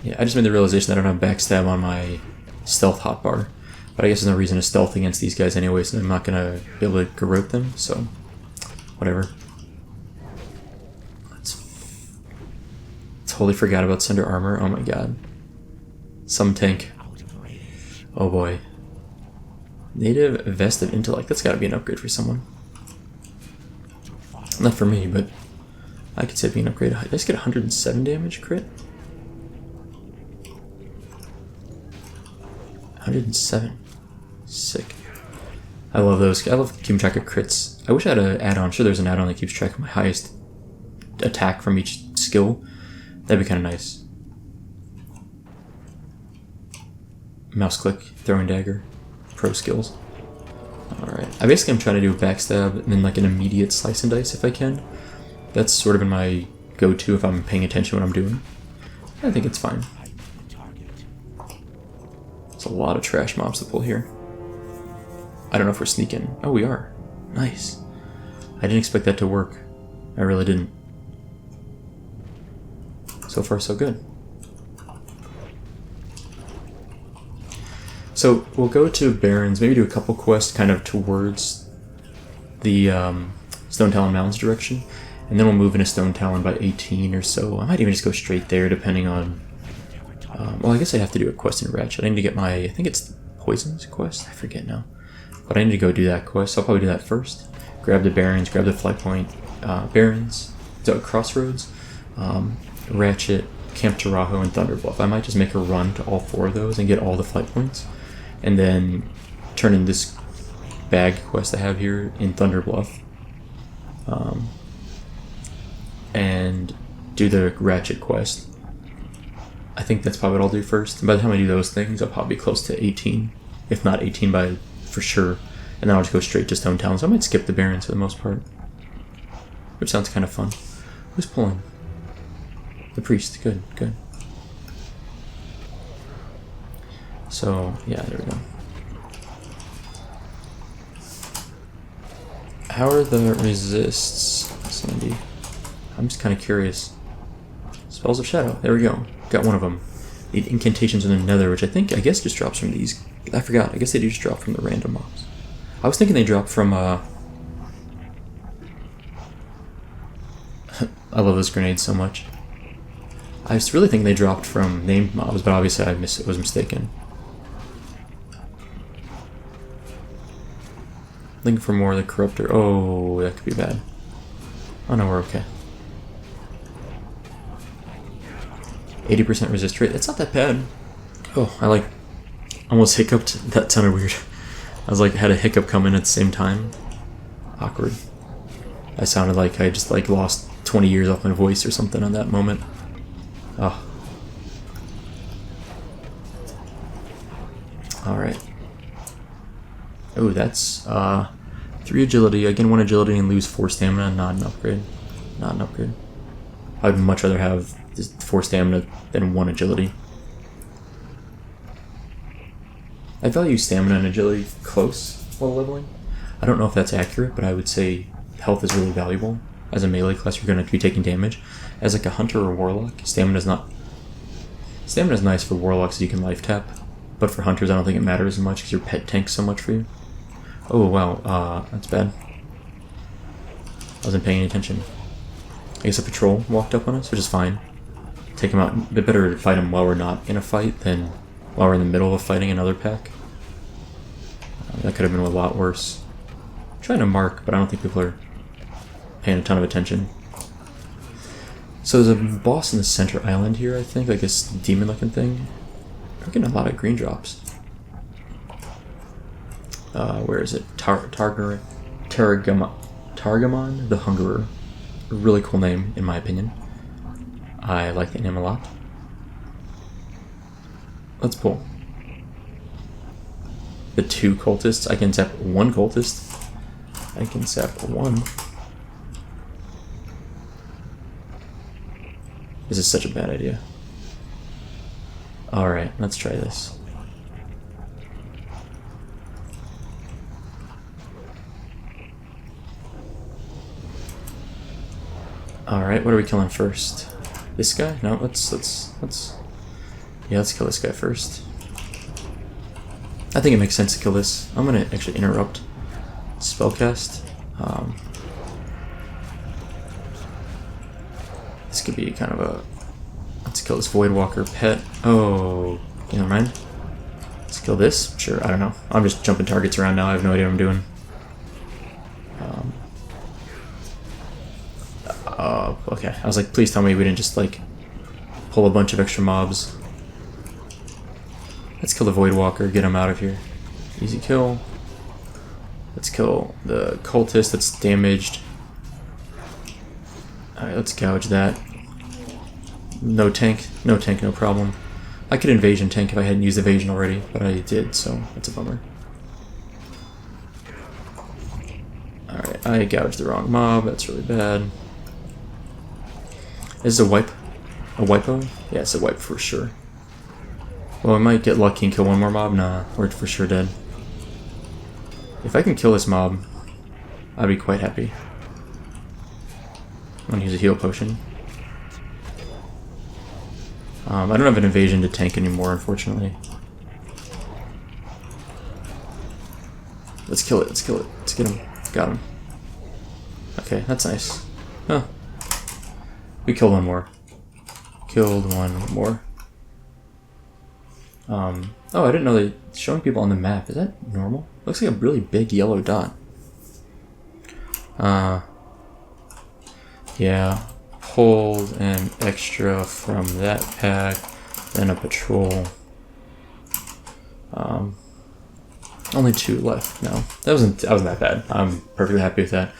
Yeah, I just made the realization that I don't have backstab on my stealth hotbar. But I guess there's no reason to stealth against these guys anyway, so I'm not going to be able to garrote them, so... Whatever. Totally forgot about Sunder Armor. Oh my god. Some tank. Oh boy. Native Vest of Intellect. That's gotta be an upgrade for someone. Not for me, but I could say it'd be an upgrade. Did I just get 107 damage crit? 107. Sick. I love those. I love keeping track of crits. I wish I had an add-on. Sure, there's an add-on that keeps track of my highest attack from each skill. That'd be kind of nice. mouse click, throwing dagger, pro skills. Alright, I basically am trying to do a backstab and then like an immediate slice and dice if I can. That's sort of been my go-to if I'm paying attention to what I'm doing. I think it's fine. There's a lot of trash mobs to pull here. I don't know if we're sneaking. Oh, we are. Nice. I didn't expect that to work. I really didn't. So far, so good. So we'll go to Barrens, maybe do a couple quests kind of towards the Stone Talon Mountains direction, and then we'll move into Stone Talon by 18 or so. I might even just go straight there depending on... well, I guess I have to do a quest in Ratchet. I need to get my... I think it's the Poisons quest? I forget now. But I need to go do that quest, so I'll probably do that first. Grab the Barrens, grab the flight point. Barrens, so Crossroads, Ratchet, Camp Tarajo, and Thunderbluff. I might just make a run to all 4 of those and get all the flight points. And then turn in this bag quest I have here in Thunderbluff. And do the Ratchet quest. I think that's probably what I'll do first. And by the time I do those things, I'll probably be close to 18. If not 18 by for sure. And then I'll just go straight to Stone Talon. So I might skip the Barrens for the most part. Which sounds kind of fun. Who's pulling? The priest. Good, good. So, yeah, there we go. How are the resists, Sandy? I'm just kind of curious. Spells of Shadow. There we go. Got one of them. The incantations in the Nether, which I guess just drops from these. I forgot. I guess they do just drop from the random mobs. I was thinking they drop from, I love this grenade so much. I was really thinking they dropped from named mobs, but obviously I was mistaken. Looking for more of the Corruptor. Oh, that could be bad. Oh no, we're okay. 80% resist rate. That's not that bad. Oh, I like almost hiccuped. That sounded weird. I was like, had a hiccup come in at the same time. Awkward. I sounded like I just like lost 20 years off my voice or something on that moment. Oh. Alright. Oh, that's 3 agility. I gain 1 agility and lose 4 stamina. Not an upgrade. Not an upgrade. I'd much rather have 4 stamina than 1 agility. I value stamina and agility close while leveling. I don't know if that's accurate, but I would say health is really valuable. As a melee class, you're going to be taking damage. As like a hunter or warlock, stamina's nice for warlocks, so you can life tap. But for hunters, I don't think it matters as much because your pet tanks so much for you. Oh wow, that's bad. I wasn't paying any attention. I guess a patrol walked up on us, which is fine. Take him out. A bit better to fight him while we're not in a fight than while we're in the middle of fighting another pack. That could have been a lot worse. I'm trying to mark, but I don't think people are paying a ton of attention. So there's a boss in the center island here, I think, like this demon-looking thing. We're getting a lot of green drops. Where is it? Targamon the Hungerer. A really cool name, in my opinion. I like that name a lot. Let's pull. The 2 cultists. I can zap 1 cultist. I can zap 1. This is such a bad idea. Alright, let's try this. Alright, what are we killing first? This guy? No, let's kill this guy first. I think it makes sense to kill this. I'm gonna actually interrupt spellcast. This could be kind of a... Let's kill this Voidwalker pet. Oh, never mind. Let's kill this. Sure, I don't know. I'm just jumping targets around now. I have no idea what I'm doing. Okay. I was like, please tell me we didn't just like pull a bunch of extra mobs. Let's kill the Voidwalker. Get him out of here. Easy kill. Let's kill the cultist that's damaged. Alright, let's gouge that. No tank, no problem. I could invasion tank if I hadn't used evasion already, but I did, so that's a bummer. Alright, I gouged the wrong mob, that's really bad. Is this a wipe? A wipo? Yeah, it's a wipe for sure. Well, I might get lucky and kill one more mob. Nah, we're for sure dead. If I can kill this mob, I'd be quite happy. I'm gonna use a heal potion. I don't have an invasion to tank anymore, unfortunately. Let's kill it, let's kill it. Let's get him. Got him. Okay, that's nice. Huh. We killed one more. Killed one more. Oh, I didn't know that showing people on the map. Is that normal? Looks like a really big yellow dot. Yeah. Pulled an extra from that pack, then a patrol. Only 2 left now. That wasn't that bad. I'm perfectly happy with that.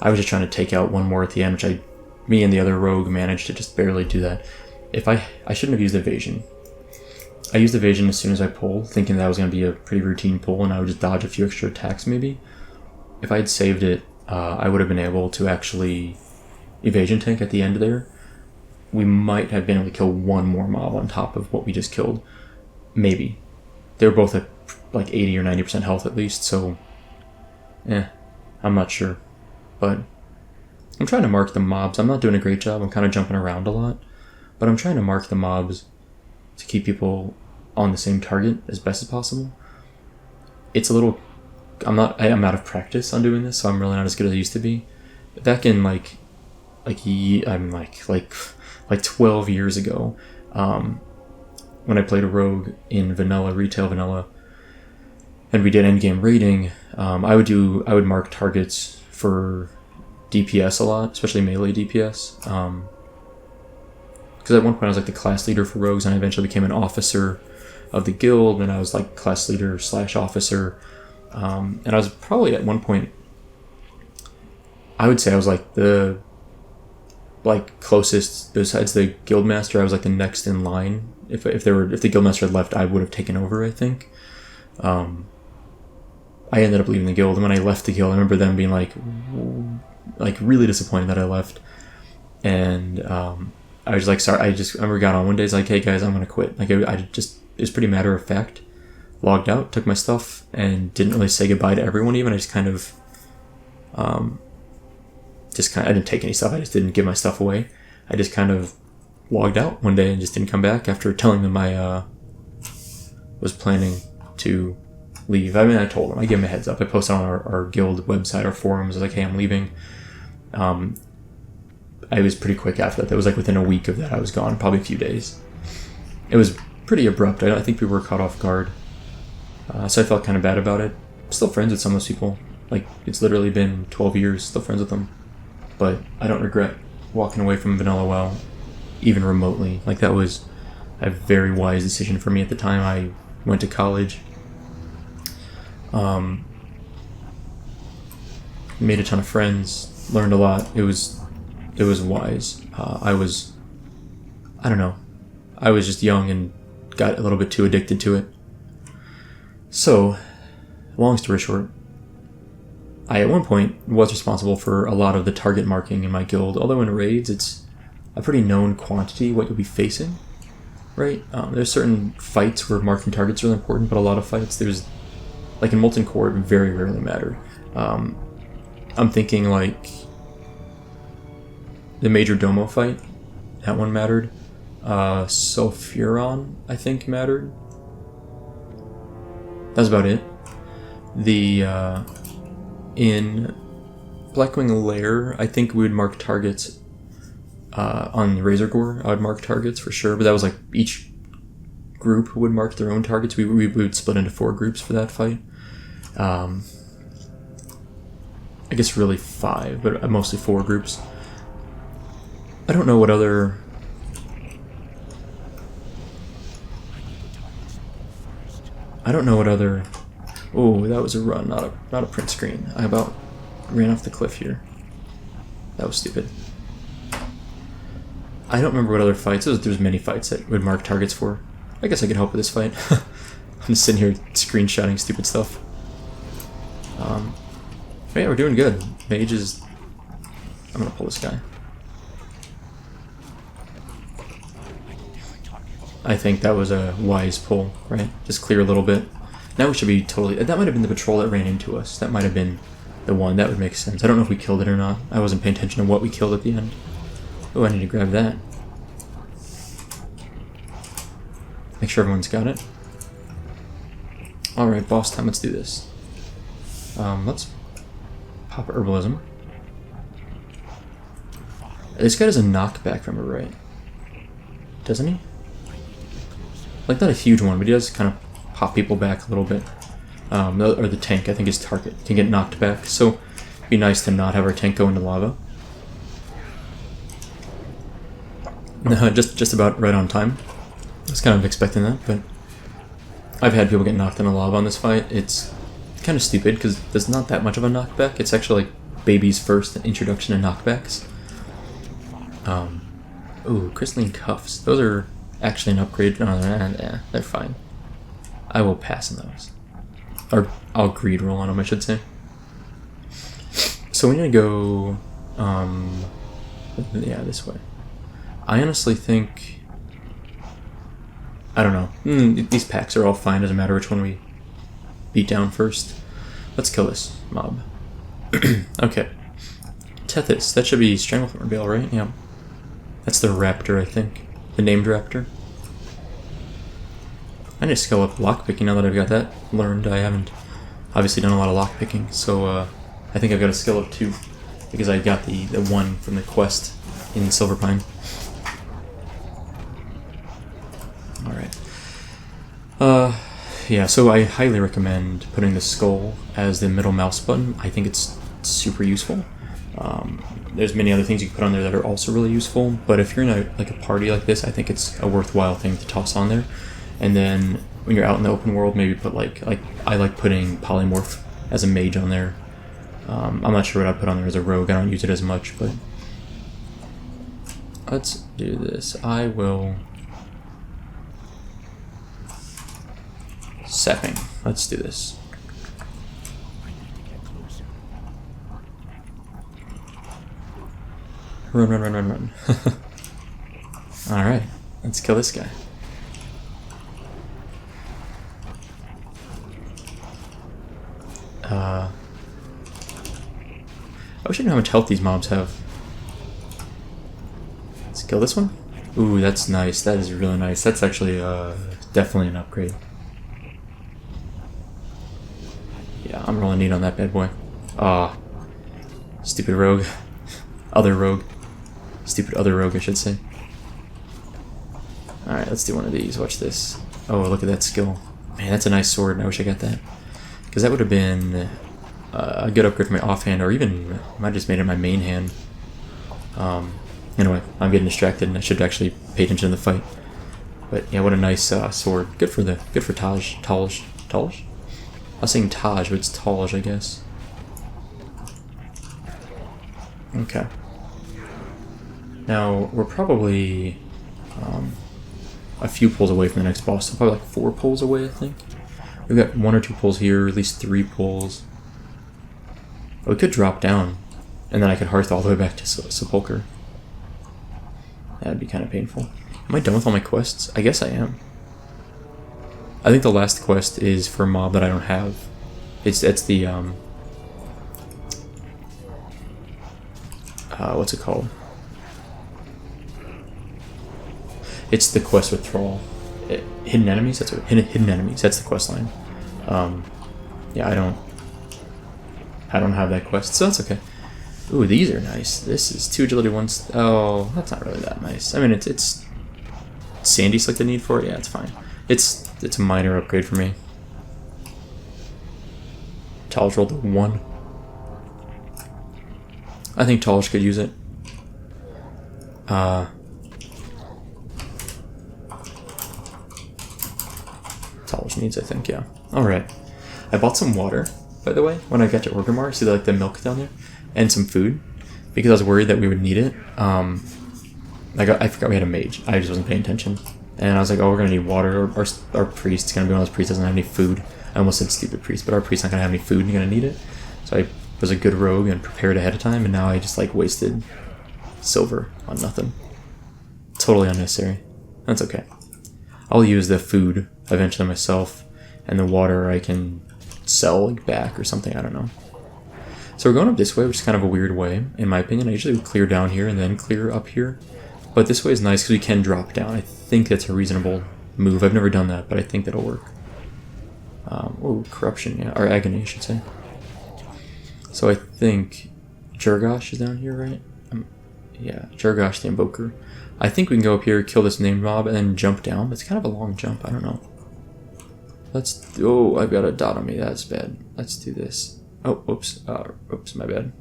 I was just trying to take out one more at the end, which me and the other rogue managed to just barely do that. If I shouldn't have used evasion. I used evasion as soon as I pulled, thinking that was going to be a pretty routine pull, and I would just dodge a few extra attacks maybe. If I had saved it, I would have been able to actually evasion tank at the end there. We might have been able to kill one more mob on top of what we just killed. Maybe. They were both at like 80 or 90% health at least, so I'm not sure. But I'm trying to mark the mobs. I'm not doing a great job. I'm kind of jumping around a lot. But I'm trying to mark the mobs to keep people on the same target as best as possible. It's a little... I'm out of practice on doing this, so I'm really not as good as I used to be. Back in like 12 years ago, when I played a rogue in vanilla, retail vanilla, and we did endgame raiding, I would mark targets for DPS a lot, especially melee DPS. Because at one point I was like the class leader for rogues, and I eventually became an officer of the guild, and I was like class leader / officer. And I was probably at one point, I would say I was like the closest, besides the guildmaster, I was like the next in line. If the guildmaster had left, I would have taken over, I think. I ended up leaving the guild, and when I left the guild, I remember them being like really disappointed that I left. And I was like, sorry. I remember got on one day, it's like, hey guys, I'm gonna quit. Like it was pretty matter of fact. Logged out, took my stuff, and didn't really say goodbye to everyone even. I just kind of I didn't take any stuff. I just didn't give my stuff away. I just kind of logged out one day and just didn't come back after telling them I was planning to leave. I mean, I told them. I gave them a heads up. I posted on our guild website, our forums. I was like, hey, I'm leaving. I was pretty quick after that. That was like within a week of that I was gone, probably a few days. It was pretty abrupt. I think we were caught off guard. So I felt kind of bad about it. I'm still friends with some of those people. Like, it's literally been 12 years, still friends with them. But I don't regret walking away from vanilla WoW, even remotely. Like, that was a very wise decision for me at the time. I went to college. Made a ton of friends, learned a lot. It was wise. I don't know. I was just young and got a little bit too addicted to it. So, long story short, I at one point was responsible for a lot of the target marking in my guild, although in raids it's a pretty known quantity what you'll be facing, right? There's certain fights where marking targets are really important, but a lot of fights, there's, like in Molten Core, it very rarely mattered. I'm thinking like the Major Domo fight, that one mattered. Sulfuron, I think, mattered. That's about it. In Blackwing Lair, I think we would mark targets on Razor Gore. I would mark targets for sure, but that was like each group would mark their own targets. We would split into 4 groups for that fight. I guess really 5, but mostly 4 groups. I don't know what other... Oh, that was a run, not a print screen. I about ran off the cliff here. That was stupid. I don't remember what other fights. There's many fights that would mark targets for. I guess I could help with this fight. I'm just sitting here screenshotting stupid stuff. Yeah, we're doing good. Mage is... I'm gonna pull this guy. I think that was a wise pull, right? Just clear a little bit. Now we should be totally... That might have been the patrol that ran into us. That might have been the one. That would make sense. I don't know if we killed it or not. I wasn't paying attention to what we killed at the end. Oh, I need to grab that. Make sure everyone's got it. Alright, boss time. Let's do this. Let's pop herbalism. This guy does a knockback from her, right? Doesn't he? Like, not a huge one, but he does kind of pop people back a little bit. Or the tank, I think his target can get knocked back. So, it'd be nice to not have our tank go into lava. No, just about right on time. I was kind of expecting that, but I've had people get knocked into lava on this fight. It's kind of stupid because there's not that much of a knockback. It's actually like baby's first introduction to knockbacks. Ooh, crystalline cuffs. Those are actually an upgrade. No, they're fine. I will pass on those. Or I'll greed roll on them, I should say. So we need to go, yeah, this way. I honestly think... I don't know. These packs are all fine. Doesn't matter which one we beat down first. Let's kill this mob. Okay. Tethys. That should be Stranglethorn Bale, right? Yeah. That's the raptor, I think. The named raptor. I need to skill up lockpicking now that I've got that learned. I haven't obviously done a lot of lockpicking, so I think I've got a skill up 2 because I got the one from the quest in Silverpine. Alright. Yeah, so I highly recommend putting the skull as the middle mouse button. I think it's super useful. There's many other things you can put on there that are also really useful, but if you're in a party like this, I think it's a worthwhile thing to toss on there. And then when you're out in the open world, maybe put like I like putting polymorph as a mage on there. I'm not sure what I'd put on there as a rogue. I don't use it as much, but let's do this. I will sapping. Let's do this. Run, run, run, run, run. Alright, let's kill this guy. I wish I knew how much health these mobs have. Let's kill this one. Ooh, that's nice. That is really nice. That's actually definitely an upgrade. Yeah, I'm rolling neat on that bad boy. Ah, stupid rogue. Other rogue. Stupid other rogue, I should say. Alright, let's do one of these. Watch this. Oh, look at that skill. Man, that's a nice sword. I wish I got that. Because that would have been a good upgrade for my offhand, or even I might have just made it my main hand. Anyway, I'm getting distracted, and I should actually pay attention to the fight. But yeah, what a nice sword. Good for Taj. Taj? I was saying Taj, but it's Taj, I guess. Okay. Now, we're probably a few pulls away from the next boss. So probably like 4 pulls away, I think. We've got 1 or 2 pulls here, at least 3 pulls. We could drop down, and then I could hearth all the way back to Sepulcher. That'd be kind of painful. Am I done with all my quests? I guess I am. I think the last quest is for a mob that I don't have. It's the what's it called? It's the quest with Thrall. Hidden enemies. That's what hidden enemies. That's the quest line. Yeah, I don't have that quest, so that's okay. Ooh, these are nice. This is 2 agility ones. Oh, that's not really that nice. I mean, it's Sandy's like the need for it. Yeah, it's fine. It's a minor upgrade for me. Taj rolled a 1. I think Taj could use it. Taj needs, I think, yeah. Alright. I bought some water, by the way, when I got to Orgrimmar. See, like, the milk down there? And some food. Because I was worried that we would need it. I forgot we had a mage. I just wasn't paying attention. And I was like, oh, we're gonna need water. Our priest's gonna be one of those priests that doesn't have any food. I almost said stupid priest, but our priest's not gonna have any food and you're gonna need it. So I was a good rogue and prepared ahead of time, and now I just like wasted silver on nothing. Totally unnecessary. That's okay. I'll use the food eventually myself, and the water I can sell like back or something, I don't know. So we're going up this way, which is kind of a weird way, in my opinion. I usually would clear down here and then clear up here. But this way is nice because we can drop down. I think that's a reasonable move. I've never done that, but I think that'll work. Oh, corruption, yeah, or agony, I should say. So I think Jurgosh is down here, right? Yeah, Jurgosh the Invoker. I think we can go up here, kill this named mob, and then jump down. It's kind of a long jump, I don't know. Oh, I've got a dot on me, that's bad. Let's do this. Oh, oops, oops, my bad.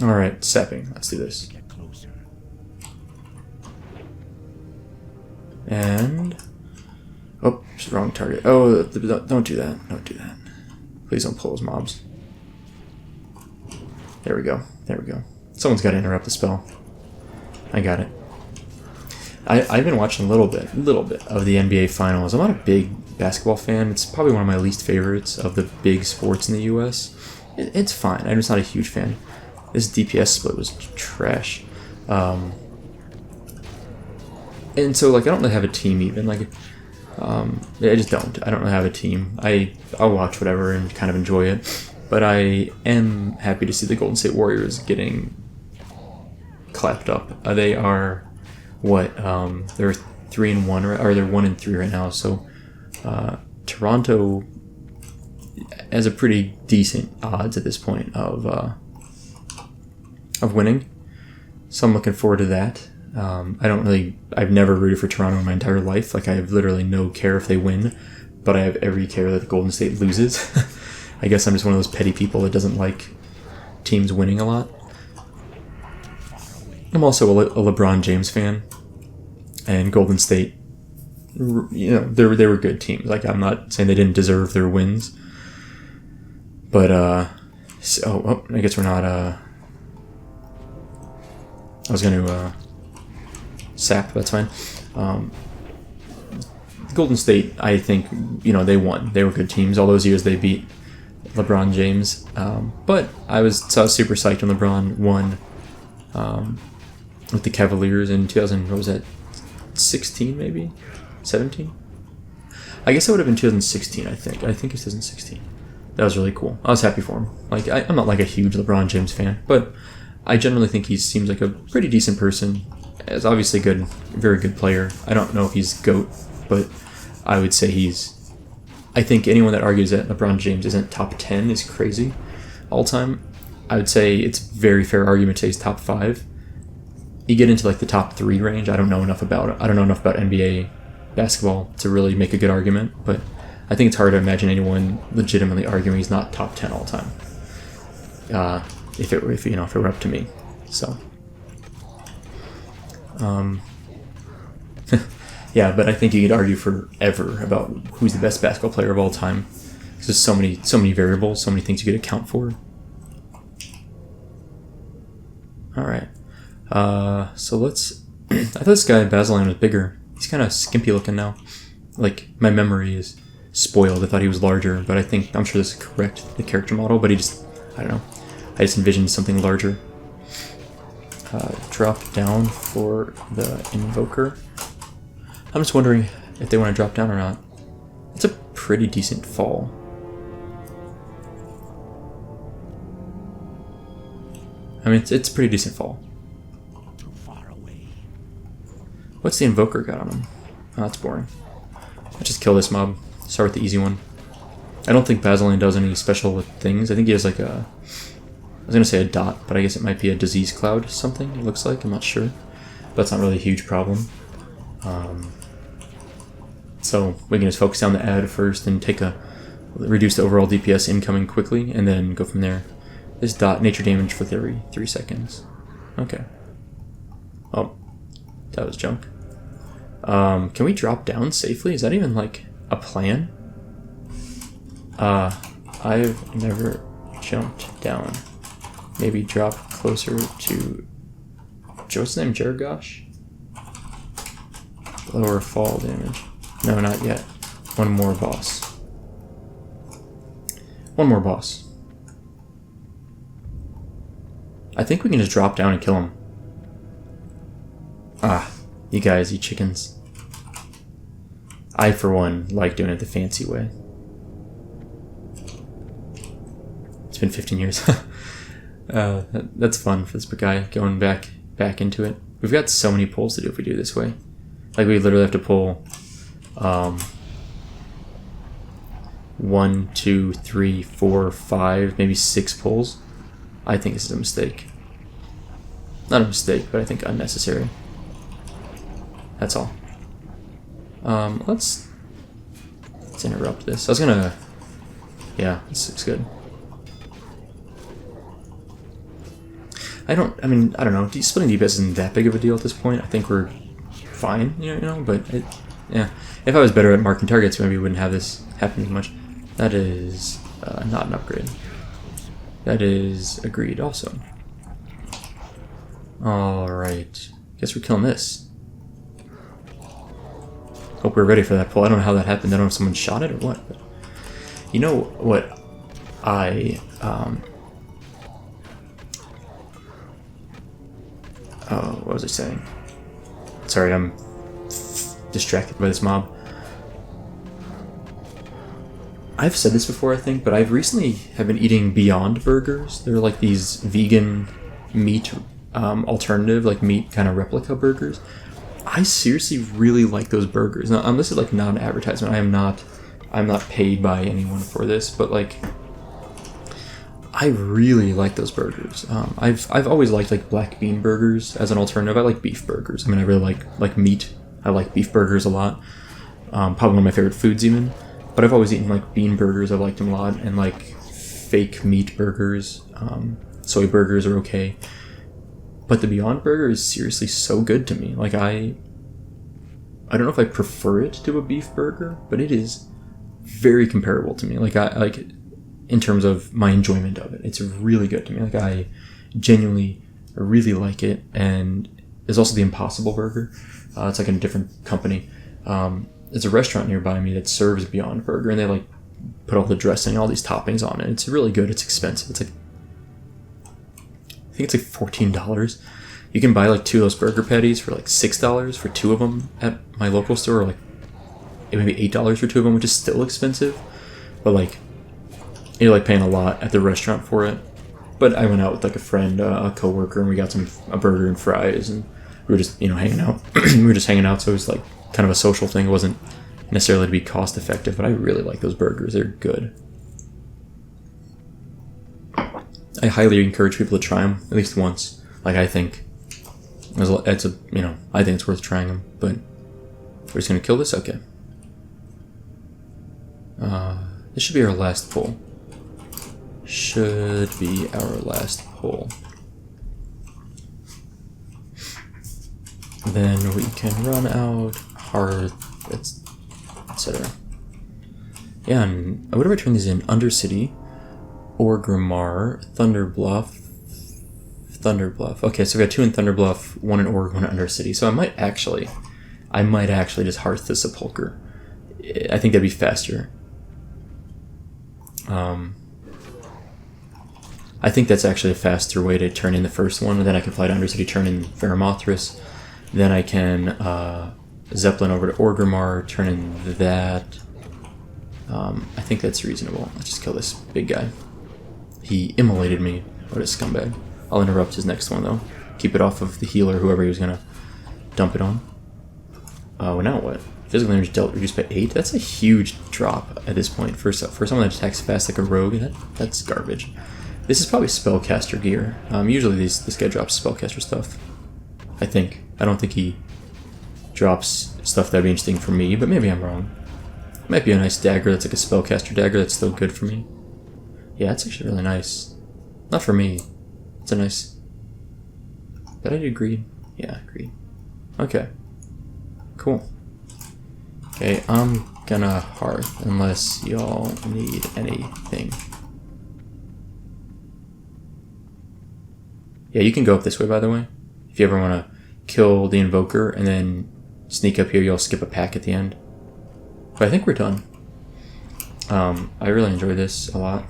Alright, sapping. Let's do this. Get closer. And... oh, wrong target. Oh, don't do that. Don't do that. Please don't pull those mobs. There we go. There we go. Someone's got to interrupt the spell. I got it. I've been watching a little bit of the NBA Finals. I'm not a big basketball fan. It's probably one of my least favorites of the big sports in the U.S. It's fine. I'm just not a huge fan. This DPS split was trash. And so, like, I don't really have a team even. Like, I just don't. I don't really have a team. I'll watch whatever and kind of enjoy it. But I am happy to see the Golden State Warriors getting clapped up. They are, what, they're 3-1, or they're 1-3 right now. So, Toronto has a pretty decent odds at this point of winning, so I'm looking forward to that. I've never rooted for Toronto in my entire life. Like, I have literally no care if they win, but I have every care that the Golden State loses. I guess I'm just one of those petty people that doesn't like teams winning a lot. I'm also a LeBron James fan, and Golden State, you know, they were good teams. Like, I'm not saying they didn't deserve their wins, but I guess we're not. I was going to sap, that's fine. Golden State, I think, you know, they won. They were good teams. All those years they beat LeBron James. But I was super psyched when LeBron won with the Cavaliers in 2000, what was that, 16 maybe? 17? I guess it would have been 2016, I think. I think it's 2016. That was really cool. I was happy for him. Like, I'm not like a huge LeBron James fan, but I generally think he seems like a pretty decent person. Is obviously good, very good player. I don't know if he's GOAT, but I would say I think anyone that argues that LeBron James isn't top 10 is crazy all time. I would say it's a very fair argument to say he's top 5. You get into like the top 3 range. I don't know enough about it. I don't know enough about NBA basketball to really make a good argument, but I think it's hard to imagine anyone legitimately arguing he's not top 10 all time. If it were up to me, so yeah. But I think you could argue forever about who's the best basketball player of all time. There's so many variables, so many things you could account for. All right, so let's. I thought this guy Basileon was bigger. He's kind of skimpy looking now. Like, my memory is spoiled. I thought he was larger, but I'm sure this is correct, the character model. But he just, I don't know. I just envisioned something larger. Drop down for the Invoker. I'm just wondering if they want to drop down or not. It's a pretty decent fall. I mean, it's a pretty decent fall. Too far away. What's the Invoker got on him? Oh, that's boring. Let's just kill this mob. Start with the easy one. I don't think Basileon does any special things. I think he has like a... I was going to say a dot, but I guess it might be a disease cloud something, it looks like. I'm not sure. But it's not really a huge problem. So we can just focus on the ad first and reduce the overall DPS incoming quickly, and then go from there. This dot, nature damage for 3 seconds. Okay. Oh, that was junk. Can we drop down safely? Is that even like a plan? I've never jumped down. Maybe drop closer to... What's his name? Jergosh? Lower fall damage. No, not yet. One more boss. One more boss. I think we can just drop down and kill him. Ah, you guys, you chickens. I, for one, like doing it the fancy way. It's been 15 years. That's fun for this guy, going back into it. We've got so many pulls to do if we do it this way. Like, we literally have to pull 1, 2, 3, 4, 5, maybe 6 pulls. I think this is a mistake. Not a mistake, but I think unnecessary. That's all. Let's interrupt this. I was gonna... Yeah, this looks good. I don't know. Splitting DPS isn't that big of a deal at this point. I think we're fine, you know, but yeah. If I was better at marking targets, maybe we wouldn't have this happen as much. That is not an upgrade. That is agreed also. Alright. Guess we're killing this. Hope we're ready for that pull. I don't know how that happened. I don't know if someone shot it or what. But you know what I... Oh, what was I saying? Sorry, I'm distracted by this mob. I've said this before, I think, but I've recently have been eating Beyond Burgers. They're like these vegan meat alternative, like meat kind of replica burgers. I seriously really like those burgers. Now, this is like not an advertisement. I'm not paid by anyone for this, but like, I really like those burgers. I've always liked like black bean burgers as an alternative. I like beef burgers. I mean, I really like meat. I like beef burgers a lot. Probably one of my favorite foods even. But I've always eaten like bean burgers. I've liked them a lot, and like fake meat burgers. Soy burgers are okay. But the Beyond Burger is seriously so good to me. Like I don't know if I prefer it to a beef burger, but it is very comparable to me. Like I like in terms of my enjoyment of it. It's really good to me. Like I genuinely really like it. And there's also the Impossible Burger. It's like in a different company. There's a restaurant nearby me that serves Beyond Burger, and they like put all the dressing, all these toppings on it. It's really good. It's expensive. It's like, I think it's like $14. You can buy like 2 of those burger patties for like $6 for 2 of them at my local store, or like maybe $8 for 2 of them, which is still expensive. But like, you're like paying a lot at the restaurant for it. But I went out with like a friend, a coworker, and we got a burger and fries, and we were just, you know, hanging out. We were just hanging out, so it was like kind of a social thing. It wasn't necessarily to be cost effective, but I really like those burgers. They're good. I highly encourage people to try them at least once. Like, I think it's a, you know, I think it's worth trying them. But we're just gonna kill this. Okay. This should be our last pull. Should be our last pull. Then we can run out Hearth, etc. Yeah, and what do I turn these in? Undercity, Orgrimmar, Thunderbluff. Okay, so we got 2 in Thunderbluff, 1 in Org, 1 in Undercity. So I might actually just Hearth the Sepulcher. I think that'd be faster. I think that's actually a faster way to turn in the first one, and then I can fly to Undercity, turn in Veramothras. Then I can Zeppelin over to Orgrimmar, turn in that. I think that's reasonable. Let's just kill this big guy. He immolated me. What a scumbag. I'll interrupt his next one, though. Keep it off of the healer, whoever he was going to dump it on. Well, now what? Physical damage dealt reduced by 8? That's a huge drop at this point. For someone that attacks fast like a rogue, that's garbage. This is probably spellcaster gear. Usually this guy drops spellcaster stuff. I think. I don't think he drops stuff that'd be interesting for me, but maybe I'm wrong. It might be a nice dagger that's like a spellcaster dagger that's still good for me. Yeah, it's actually really nice. Not for me. It's a nice... Did I agree? Yeah, agreed. Okay. Cool. Okay, I'm gonna Hearth unless y'all need anything. Yeah, you can go up this way, by the way. If you ever want to kill the Invoker and then sneak up here, you'll skip a pack at the end. But I think we're done. I really enjoy this a lot.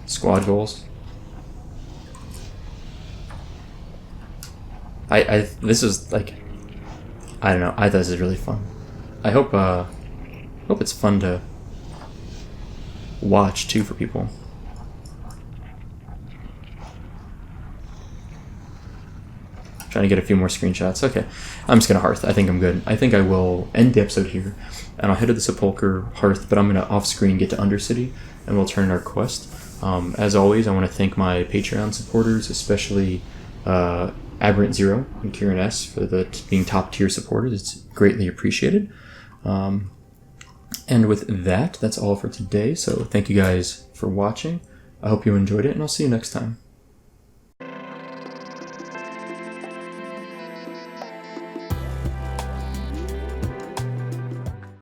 Squad goals. This is like, I don't know, I thought this is really fun. I hope it's fun to watch too for people. Trying to get a few more screenshots. Okay, I'm just gonna hearth. I think I'm good. I think I will end the episode here, and I'll head to the Sepulcher hearth, but I'm gonna off-screen get to Undercity, and we'll turn our quest. As always, I want to thank my Patreon supporters, especially Aberrant Zero and Kieran S for being top tier supporters. It's greatly appreciated. And with that, that's all for today. So thank you guys for watching. I hope you enjoyed it, and I'll see you next time.